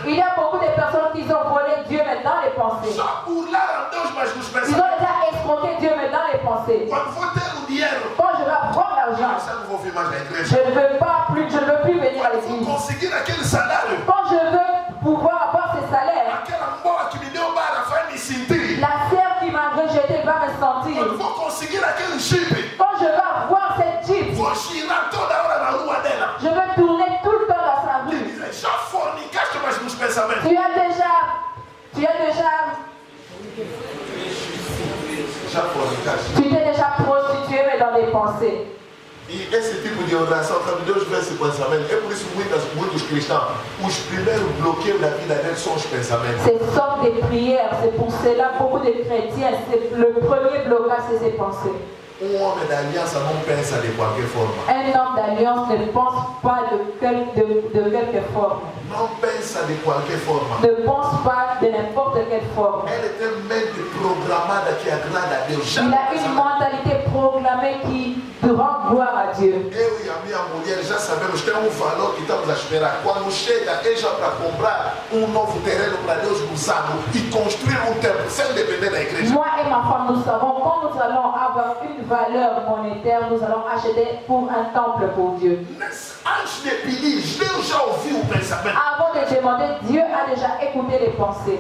Il y a beaucoup de personnes qui ont volé Dieu mais dans les pensées. Ils ont déjà escroqué Dieu mais dans les pensées. Quand je vais avoir l'argent, je ne veux plus venir à l'église. Quand je veux pouvoir avoir ce salaire, la sœur qui m'a rejeté va me sentir. Quand je vais avoir cette Jeep, je veux tourner tout le temps dans sa rue. Tu t'es déjà prostitué mais dans des pensées. Esse tipo de oração, quando Deus vê esse pensamento, é por isso que muitos cristãos, os primeiros bloqueios da vida deles são os pensamentos. Ces sortes de prières, c'est pour cela beaucoup de chrétiens, c'est le premier blocage, c'est ses pensées. Homem da aliança não pensa de qualquer forma. Un homme d'alliance ne pense pas de quelque forme. Não pensa de qualquer forma. Ne pense pas de n'importe quelle forme. Ele tem mente programada que agrada a Deus. Il a une mentalité programmée qui rend gloire à Dieu. Eu e a minha mulher já sabemos, tem valor que estamos a esperar. Quando chega, é já para comprar novo terreno para Deus usar e construir templo sem depender da igreja. Moi et ma femme, nous savons quand nous allons avoir une valeur monétaire, nous allons acheter pour un temple pour Dieu. Antes de pedir, Deus já ouviu o pensamento. Avant de demander, Dieu a déjà écouté les pensées.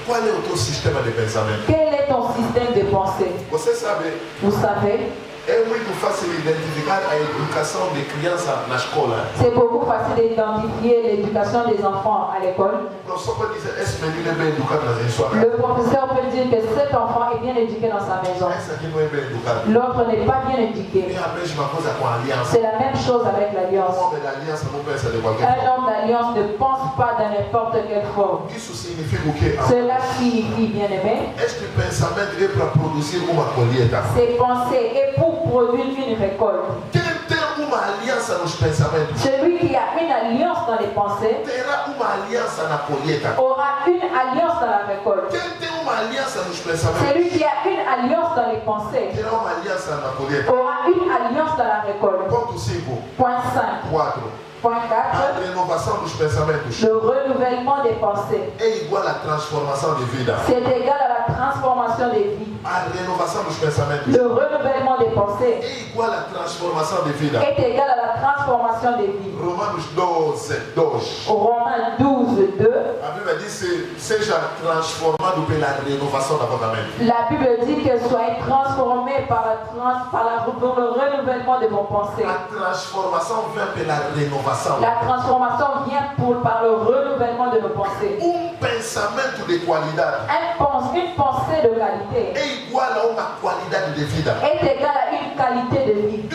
Qual é o teu sistema de pensamento? Quel est ton système de pensée? Você sabe? Vous savez? É muito fácil identificar a educação de criança na escola. C'est beaucoup facile d'identifier l'éducation des enfants à l'école. O professor pode dizer, esse menino é bem educado em sua casa. Le professeur peut dire que cet enfant est bien éduqué dans sa maison. Esse aqui não é bem educado. L'autre n'est pas bien éduqué. É a mesma coisa com a aliança. C'est la même chose avec l'alliance. Homem da aliança não pensa de qualquer Un forma. homme d'alliance ne pense pas de n'importe quelle forme. Isso significa o quê? Cela signifie, bien aimé, Este pensamento é para produzir uma colheita. ces pensées est pour produire une récolte. Quem tem uma aliança nos pensamentos Celui qui a une alliance dans les pensées terá uma aliança na colheita. aura une alliance dans la récolte. Quem tem uma aliança nos pensamentos Celui qui a une alliance dans les pensées terá uma aliança na colheita. aura une alliance dans la récolte. Ponto 5. Point 5. 4. Point 4. A renovação dos pensamentos Le renouvellement des pensées. é igual à transformação de vida. C'est égal à la transformation des vies. A renovação dos pensamentos Le renouvellement des pensées é igual à transformação de vida. est égal à la transformation des vies. Romanos 12, 2. Romains 12, 2. A Bíblia diz: seja transformado pela renovação da vossa mente. La Bible dit que soyez transformés par le renouvellement de vos pensées. A transformação vem pela renovação. La transformation vient par le renouvellement de nos pensées. Pensamento de qualidade Une pensée de qualité é igual a uma qualidade de vida. est égale à une qualité de vie.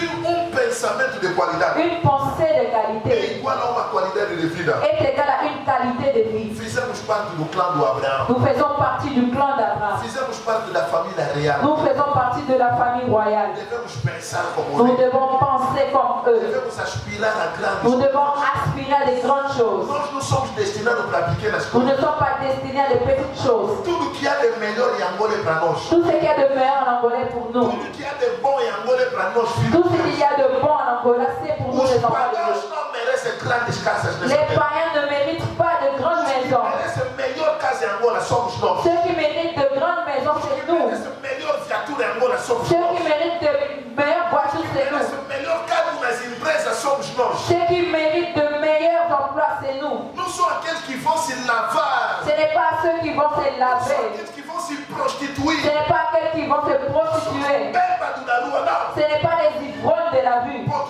Pensamento de qualidade Une pensée de é qualité igual a uma qualidade de vida. est égale à une qualité de vie. Fizemos parte do clã do Abraão. Nous faisons partie du clan d'Abraham. Fizemos parte da família real. Nous faisons partie de la famille royale. Devemos pensar como Nous eles. devons penser comme eux. Devemos aspirar a grandes Nous coisas. devons aspirer à des grandes choses. Nós não somos destinados para pequenas Nous ne coisas. sommes pas destinés à de petites choses. Tudo que há de melhor em Angola é para nós. Tout ce qu'il y a de meilleur en Angola est pour nous. Tudo que há de bom em Angola é para nós, filhos. Tout ce qu'il y a de bon en Angola, c'est pour nous Os les enfants de pagãos Dieu. não merecem grandes casas nessa Les terra. païens ne méritent pas de grandes maisons. Merecem melhor casa em Angola somos nós. Ceux qui méritent de grandes maisons, c'est nous. Merecem melhor viatura em Angola somos Ceux qui nós. méritent de meilleures voitures, c'est nous. Merecem melhor cargo nas empresas somos nós. Ceux qui méritent de meilleurs emplois, c'est nous. Não são aqueles que vão se lavar. Ce n'est pas ceux qui vont se São laver. aqueles que vão se Ce prostituir. n'est pas ceux qui vont se prostituer. Bêbado na rua, não. Ce n'est pas les ivrognes de la vue. Point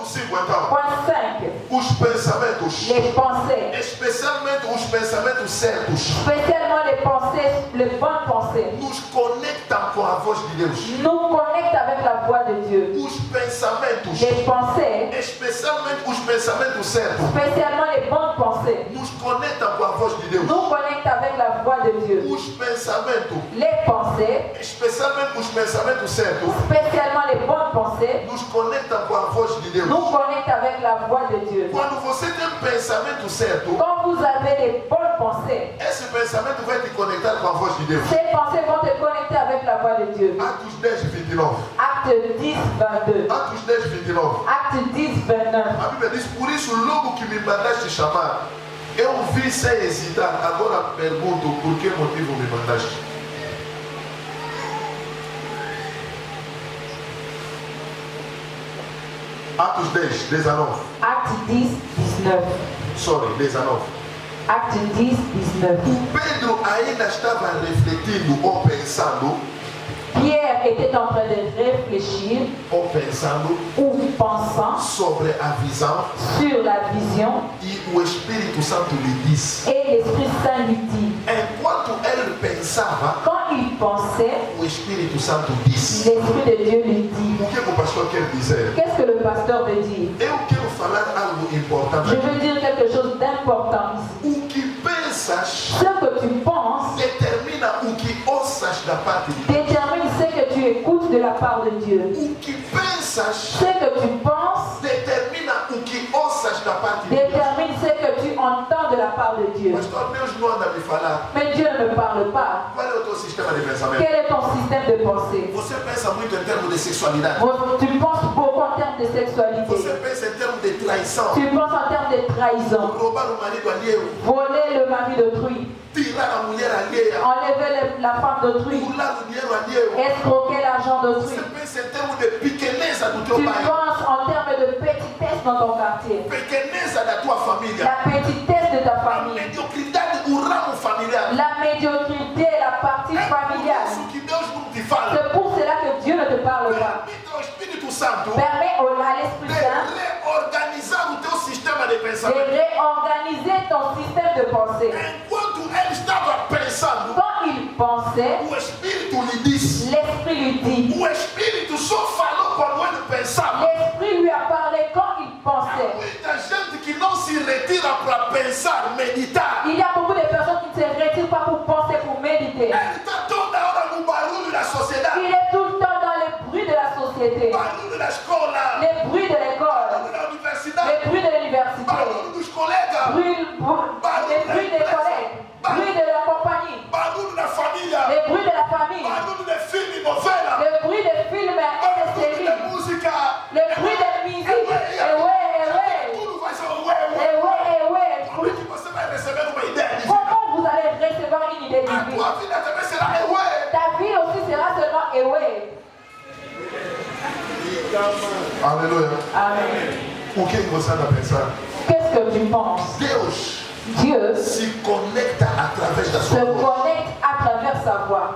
5. Les pensées. Especialmente os pensamentos certos. Spécialement les pensées, les bonnes pensées. Nos conectam com a voz de Deus. Nous connectent avec la voix de Dieu. Os pensamentos. Les pensées. Especialmente os pensamentos certos. Spécialement les bonnes pensées. Nos conectam com a voz de Deus. Nous connectent avec la voix de Dieu. Os pensamentos. Les pensées. Especialmente os pensamentos certos. Spécialement les bonnes pensées. Nos conectam com a voz de Deus. Nous connectent avec la voix de Dieu. Quando você tem pensamento certo, quand vous avez les bonnes pensées, esse pensamento vai te conectar com a voz de Deus. Ces pensées vont te connecter avec la voix de Dieu. Atos 10, 29. Acte 10, 22. Atos 10, 29. Acte 10, 29. A Bíblia diz, por isso logo que me mandaste chamar, eu vi sem hesitar. Agora pergunto, por que motivo me mandaste? Atos 10, 19. Acte 10, 19. Sorry, 19. Acte 10, 19. O Pedro ainda estava refletindo ou pensando. Pierre était en train de réfléchir ou pensando ou pensant sobre a visão sur la vision e o Espírito Santo lhe disse. Et l'Esprit Saint lui dit. Enquanto ele pensava, quand il pensait, o Espírito Santo disse. L'Esprit de Dieu lui dit. O que o pastor quer dizer? Qu'est-ce que le pasteur veut dire? Eu quero falar algo importante. Je veux dire quelque chose d'important ici. O que pensas, ce que tu penses, determina o que ouças da parte de Deus. Détermine ce que tu écoutes de la part de Dieu. O que pensas, ce que tu penses, determina o que ouças da parte de Deus. Détermine ce que tu entends de la part de Dieu. Pastor, Deus não anda a me falar. Mais Dieu ne me parle pas. Qual é o teu sistema de pensamento? Quel est ton système de pensée? Você pensa muito em termos de sexualidade. Tu penses beaucoup en termes de sexualité. Você pensa em termos de traição. Tu penses en termes de trahison. Roubar o marido alheio. Voler le mari d'autrui. Tirar a mulher alheia. Enlever la femme d'autrui. Burlar o dinheiro alheio. Escroquer l'argent d'autrui. Você pensa em termos de pequeneza do teu Tu bairro. penses en termes de petitesse dans ton quartier. Pequeneza da tua família. La petitesse de ta A famille. mediocridade, o ramo familiar. La médiocrité, la partie familiale. Isso que Deus não te fala. C'est pour cela que Dieu ne te parle pas. Permita ao Espírito Santo Permets à l'Esprit de Saint reorganizar o teu sistema de de pensamento. réorganiser ton système de pensée. Enquanto ele estava pensando, Quand il pensait, o Espírito lhe disse. l'Esprit lui dit. O Espírito só falou quando ele pensava. L'Esprit lui a parlé quand il pensait. Muita gente que não se retira para pensar, meditar. Il y a beaucoup de personnes qui ne se retirent pas pour penser, pour méditer. Ele está toda hora no barulho da sociedade. Il est tout le temps dans les bruits de la société, Barulho da escola. les bruits de l'école, Barulho da universidade. les bruits de l'université, Barulho dos colegas. les bruits des collègues, bruits de la compagnie, Barulho da família. les bruits de la famille, Barulho de filme e novela. les bruits des films et des Barulho séries, de música. les bruits de musique. Et ouais, Tudo vai ser ué, ué. et ouais. Como é que você vai receber uma ideia divina? Comment vous allez recevoir une idée A divine? tua vida também será ué. Ta vie aussi sera seulement et ouais. Aleluia. Amen. O que você anda pensando? Qu'est-ce que tu penses? Deus Dieu se conecta através da se sua voz. connecte à travers sa voix.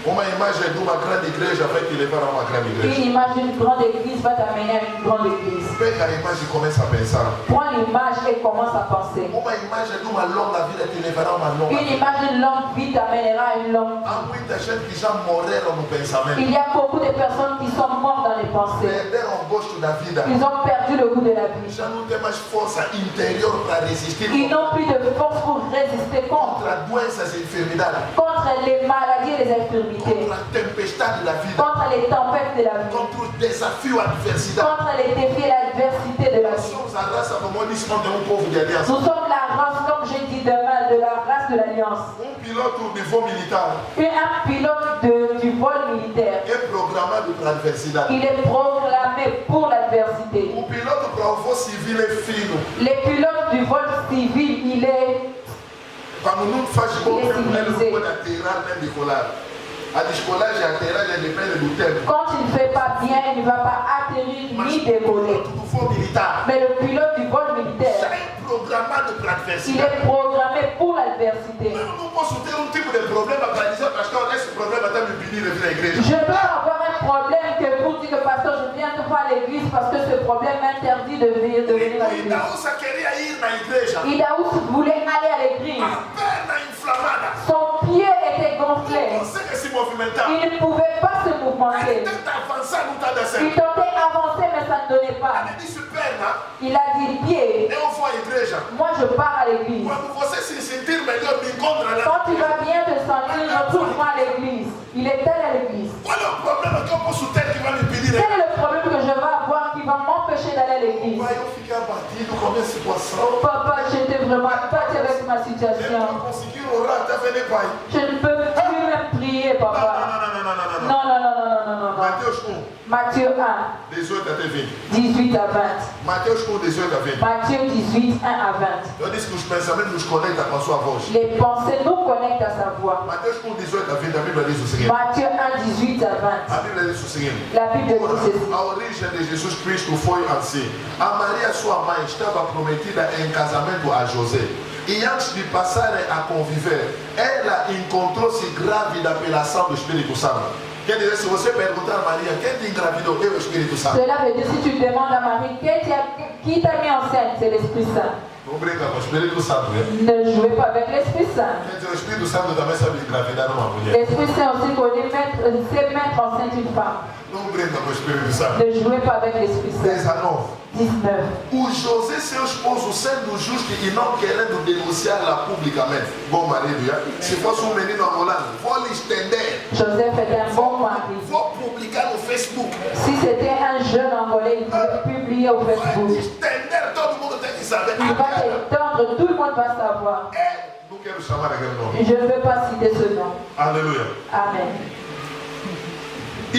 Uma imagem de uma grande igreja vai te levar a uma grande Une igreja. image d'une grande église va t'amener à une grande église. Pega a imagem e começa a pensar. Prends l'image et commence à penser. Uma imagem de uma longa vida te levará a uma longa Une vida. image d'une longue vie t'amènera à une longue vie. Há muita gente que já morreram no pensamento. Il y a beaucoup de personnes qui sont mortes dans les pensées. Perderam o gosto da vida. Ils ont perdu le goût de la vie. Já não tem mais força interior para resistir Ils n'ont plus de force pour résister contra doenças e enfermidades. contre les maladies et les infirmités, Contra a tempestade da vida. contre les tempêtes de la vie, Contra os desafios, a adversidade. contre les défis et l'adversité de la Nós vie. somos a raça, como eu disse ontem, povo de aliança. Nous sommes la race, comme j'ai dit demain, de la race de l'Alliance. Piloto de voo militar Un pilote du vol militaire. é programado para a adversidade. Il est programmé pour l'adversité. O piloto para o voo civil é fino. Le pilote du vol civil, il est Quando não faz bom Ele é tempo, ele não civilizado. pode aterrar nem decolar. A descolagem e a aterragem depende do tempo. quand il ne fait pas bien, il ne va pas atterrir ni décoller. O piloto do voo militar Mais le pilote du vol já militaire, é programado para a il adversidade. est programmé pour l'adversité. Eu não posso ter um tipo de problema para dizer, pastor, esse problema está me pedindo de vir à igreja. Je peux avoir un problème que pour dire que pasteur, je viens te voir à l'église parce que ce problème m'interdit de venir à l'église. Idaous voulait aller à l'église. Son pied était gonflé. Il ne pouvait pas se mouvementer. Il tentait avancer mais ça ne donnait pas. Il a dit pied. Moi je pars à l'église. Quand tu vas bien te sentir, retrouve-moi à l'église. Il est allé à l'église. Quel est le problème que je vais avoir qui va m'empêcher d'aller à l'église? Papa, j'étais vraiment attaqué avec ma situation. Je ne peux plus même prier, papa. Non. Matthieu 1, 18 à 20. Matthieu 18, 1 à 20. Les pensées nous connectent à sa voix. Matthieu 1, 18 à 20. La Bible dit ceci. A origem de Jesus Cristo foi assim. A Maria, sua mãe, estava prometida em casamento a José. E antes de passarem a conviver, ela encontrou-se grávida pela ação do Espírito Santo. Quer dizer, se você perguntar a Maria, quem te engravidou? Eu, o Espírito Santo. Cela veut dire, si tu demandes à Marie, qui t'a mis enceinte? C'est l'Esprit Saint. Não brinca com o Espírito Santo, né? Ne jouez pas avec l'Esprit Saint. Quer dizer, o Espírito Santo também sabe engravidar uma mulher. L'Esprit Saint aussi sait mettre enceinte une femme. Não brinca com o Espírito Santo. Ne jouez pas avec l'Esprit Saint. 19. O José, seu esposo, sendo justo e não querendo denunciá-la publicamente. Bom marido, já? Se fosse menino angolano, vou lhe estender. Joseph était un bon mari. Vou publicar no Facebook. Si c'était un jeune angolais, il pouvait publier au Facebook. Vou estender, todo mundo tem que saber. Il va s'étendre, tout le monde va savoir. Não quero chamar aquele nome. Je ne veux pas citer ce nom. Alléluia. Amen. E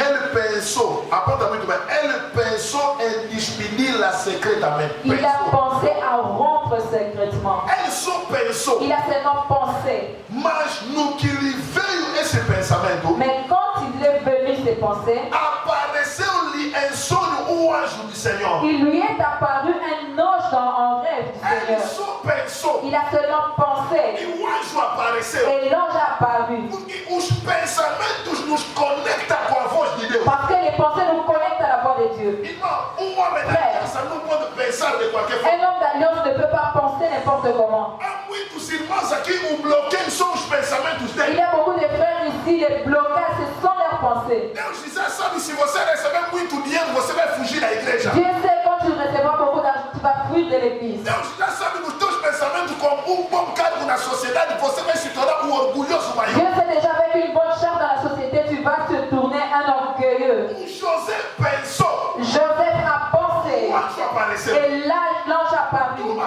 ele pensou, aponta muito bem, ele pensou em despedi-la secretamente. Il a pensé à rompre secrètement. Ele só pensou. Il a seulement pensé. Mas no que lhe veio esse pensamento, mais quand il est venu ces pensées, apareceu-lhe em sonho anjo do Senhor. Il lui est apparu un ange en rêve du Seigneur. Ele só pensou. Il a seulement pensé. E o anjo apareceu. Et l'ange a apparu. Porque os pensamentos nos conectam com a voz de Deus. Parce que les pensées nous connectent à la voix de Dieu. Irmão, homem da aliança não pode pensar de qualquer forma. Un homme d'alliance ne peut pas penser n'importe comment. Há muitos irmãos aqui, o bloqueio são os pensamentos deles. Il y a beaucoup de frères ici, les blocages, ce sont leurs pensées. Deus já sabe, se você receber muito dinheiro, você vai fugir da igreja. Dieu sait quand tu recevras beaucoup d'argent, tu vas fuir de l'église. Deus já sabe nos teus pensamentos como bom cargo na sociedade, você vai se tornar orgulhoso maior. Dieu sait déjà avec une bonne charte dans la société, tu vas te tourner un orgueilleux. José pensou. Joseph a pensé. O anjo apareceu. Et là, l'ange a apparu.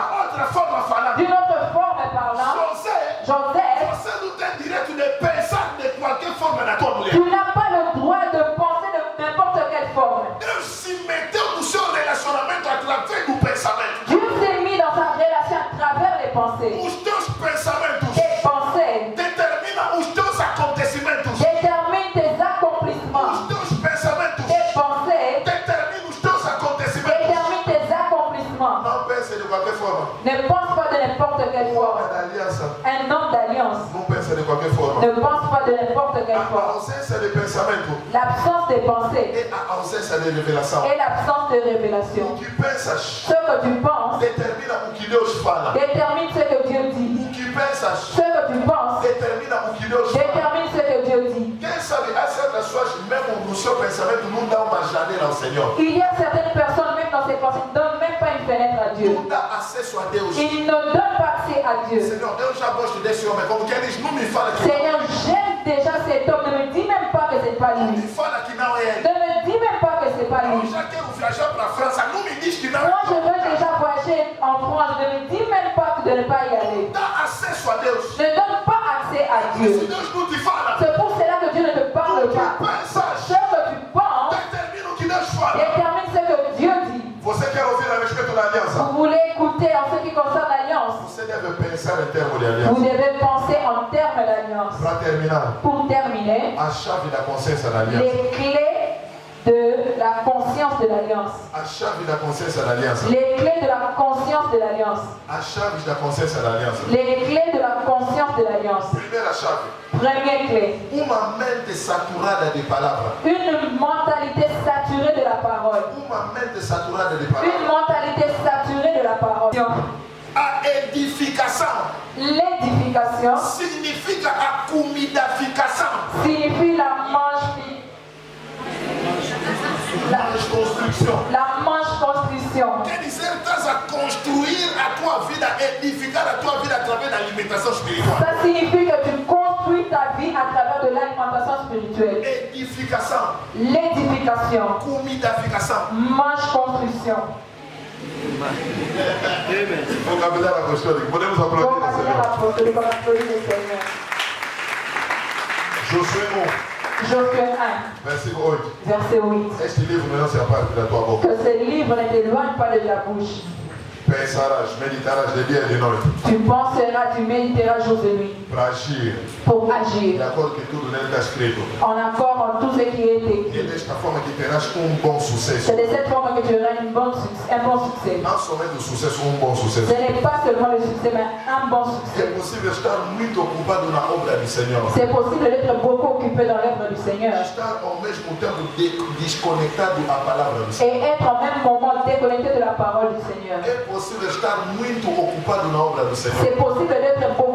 D'une autre forme parlant. Joseph, você não tem direito de pensar de qualquer forma na tua mulher. Tu n'as pas le droit de penser de n'importe quelle forme. Deus se meteu no seu relacionamento através do pensamento. Dieu s'est mis dans sa relation à travers les pensées. Os teus pensamentos. Tes pensées determinam os teus acontecimentos. Déterminent tes accomplissements. Os teus pensamentos. Tes pensées determinam os teus acontecimentos. Déterminent tes accomplissements. Não pense de qualquer forma. Ne pense pas de n'importe quelle forme. Un homme d'alliance. Não pense de qualquer forma. Ne pense pas de n'importe quelle forme. A ausência de pensamento. L'absence de pensée. E a ausência de revelação. Et l'absence de révélation. O que pensas. Ce que tu penses. Determina o que Deus fala. Détermine ce que Dieu dit. O que pensas. Ce que tu penses. Determina o que Deus fala. Détermine ce que Dieu dit. Quem sabe há certas pessoas mesmo no seu pensamento não dá uma janela ao Senhor. Il y a certaines personnes même dans ses pensées ne donnent même pas une fenêtre à Dieu. Não dá acesso a Deus. Ils ne donnent pas accès à Dieu. Senhor, eu já gosto desse homem. Como que eles não me falam que Seigneur, j'aime déjà cet homme. Ne me dis même pas que c'est pas lui. me fala que não é ele. Ne me dis même pas que c'est pas Eu lui. já quero viajar para a França. Não me diz que não. Moi, je veux déjà voyager en France. Ne me dis même pas de ne pas y aller. Dá acesso a Deus. Ne donne pas accès à Se Dieu. Deus não te fala, C'est pour cela que Dieu ne te parle o que pas. pensas Ce que tu penses determina o que Deus fala. détermine ce que Dieu dit. Você quer ouvir a respeito da aliança? Vous voulez écouter en ce qui concerne l'alliance. Você deve pensar em termos de Vous aliança. devez penser en termes d'alliance. Para terminar, Pour terminer, a chave da consciência da aliança. les clés de la conscience de l'alliance. A chave da consciência da aliança. Les clés de la conscience de l'alliance. A chave da consciência da aliança. Les clés de la conscience de l'alliance. Primeira chave. Première clé. Uma mente saturada de palavra. Une mentalité saturée de la parole. Uma mente saturada de Une palavra. mentalité saturée de la parole. A edificação. L'édification Significa a comidaficação. signifie la Construção. construction. Quer dizer, estás a construir a tua vida, edificar a tua vida através da alimentação espiritual. Ça signifie que tu construis ta vie à travers de l'alimentation spirituelle. Edificação. L'édification, Comidaficação. construction. Vocabulário apostólico. Podemos aplaudir o Vocabulaire Senhor. apostolique, on applaudit le Seigneur. Josué 1, Josué 1, versículo 8. verset 8. Este livro não se aparte da tua boca. Que ce livre ne t'éloigne pas de ta bouche. Pensarás, meditarás de dia e de noite. Tu penseras, tu méditeras jour et nuit Para agir pour de agir acordo que tudo nele está escrito. en accord en tout ce qui est E écrit. desta forma que terás bom sucesso. C'est de cette forme que tu auras un bon succès. Não somente o sucesso, bom Ce sucesso. n'est pas seulement le succès, mais un bon É succès. possível estar muito ocupado na obra do Senhor. C'est possible d'être beaucoup occupé dans l'œuvre du Seigneur Estar ao mesmo tempo desconectado à palavra do Senhor. et être en même moment déconnecté de la parole du Seigneur. É possível estar muito ocupado na obra do Senhor. C'est possible d'être beaucoup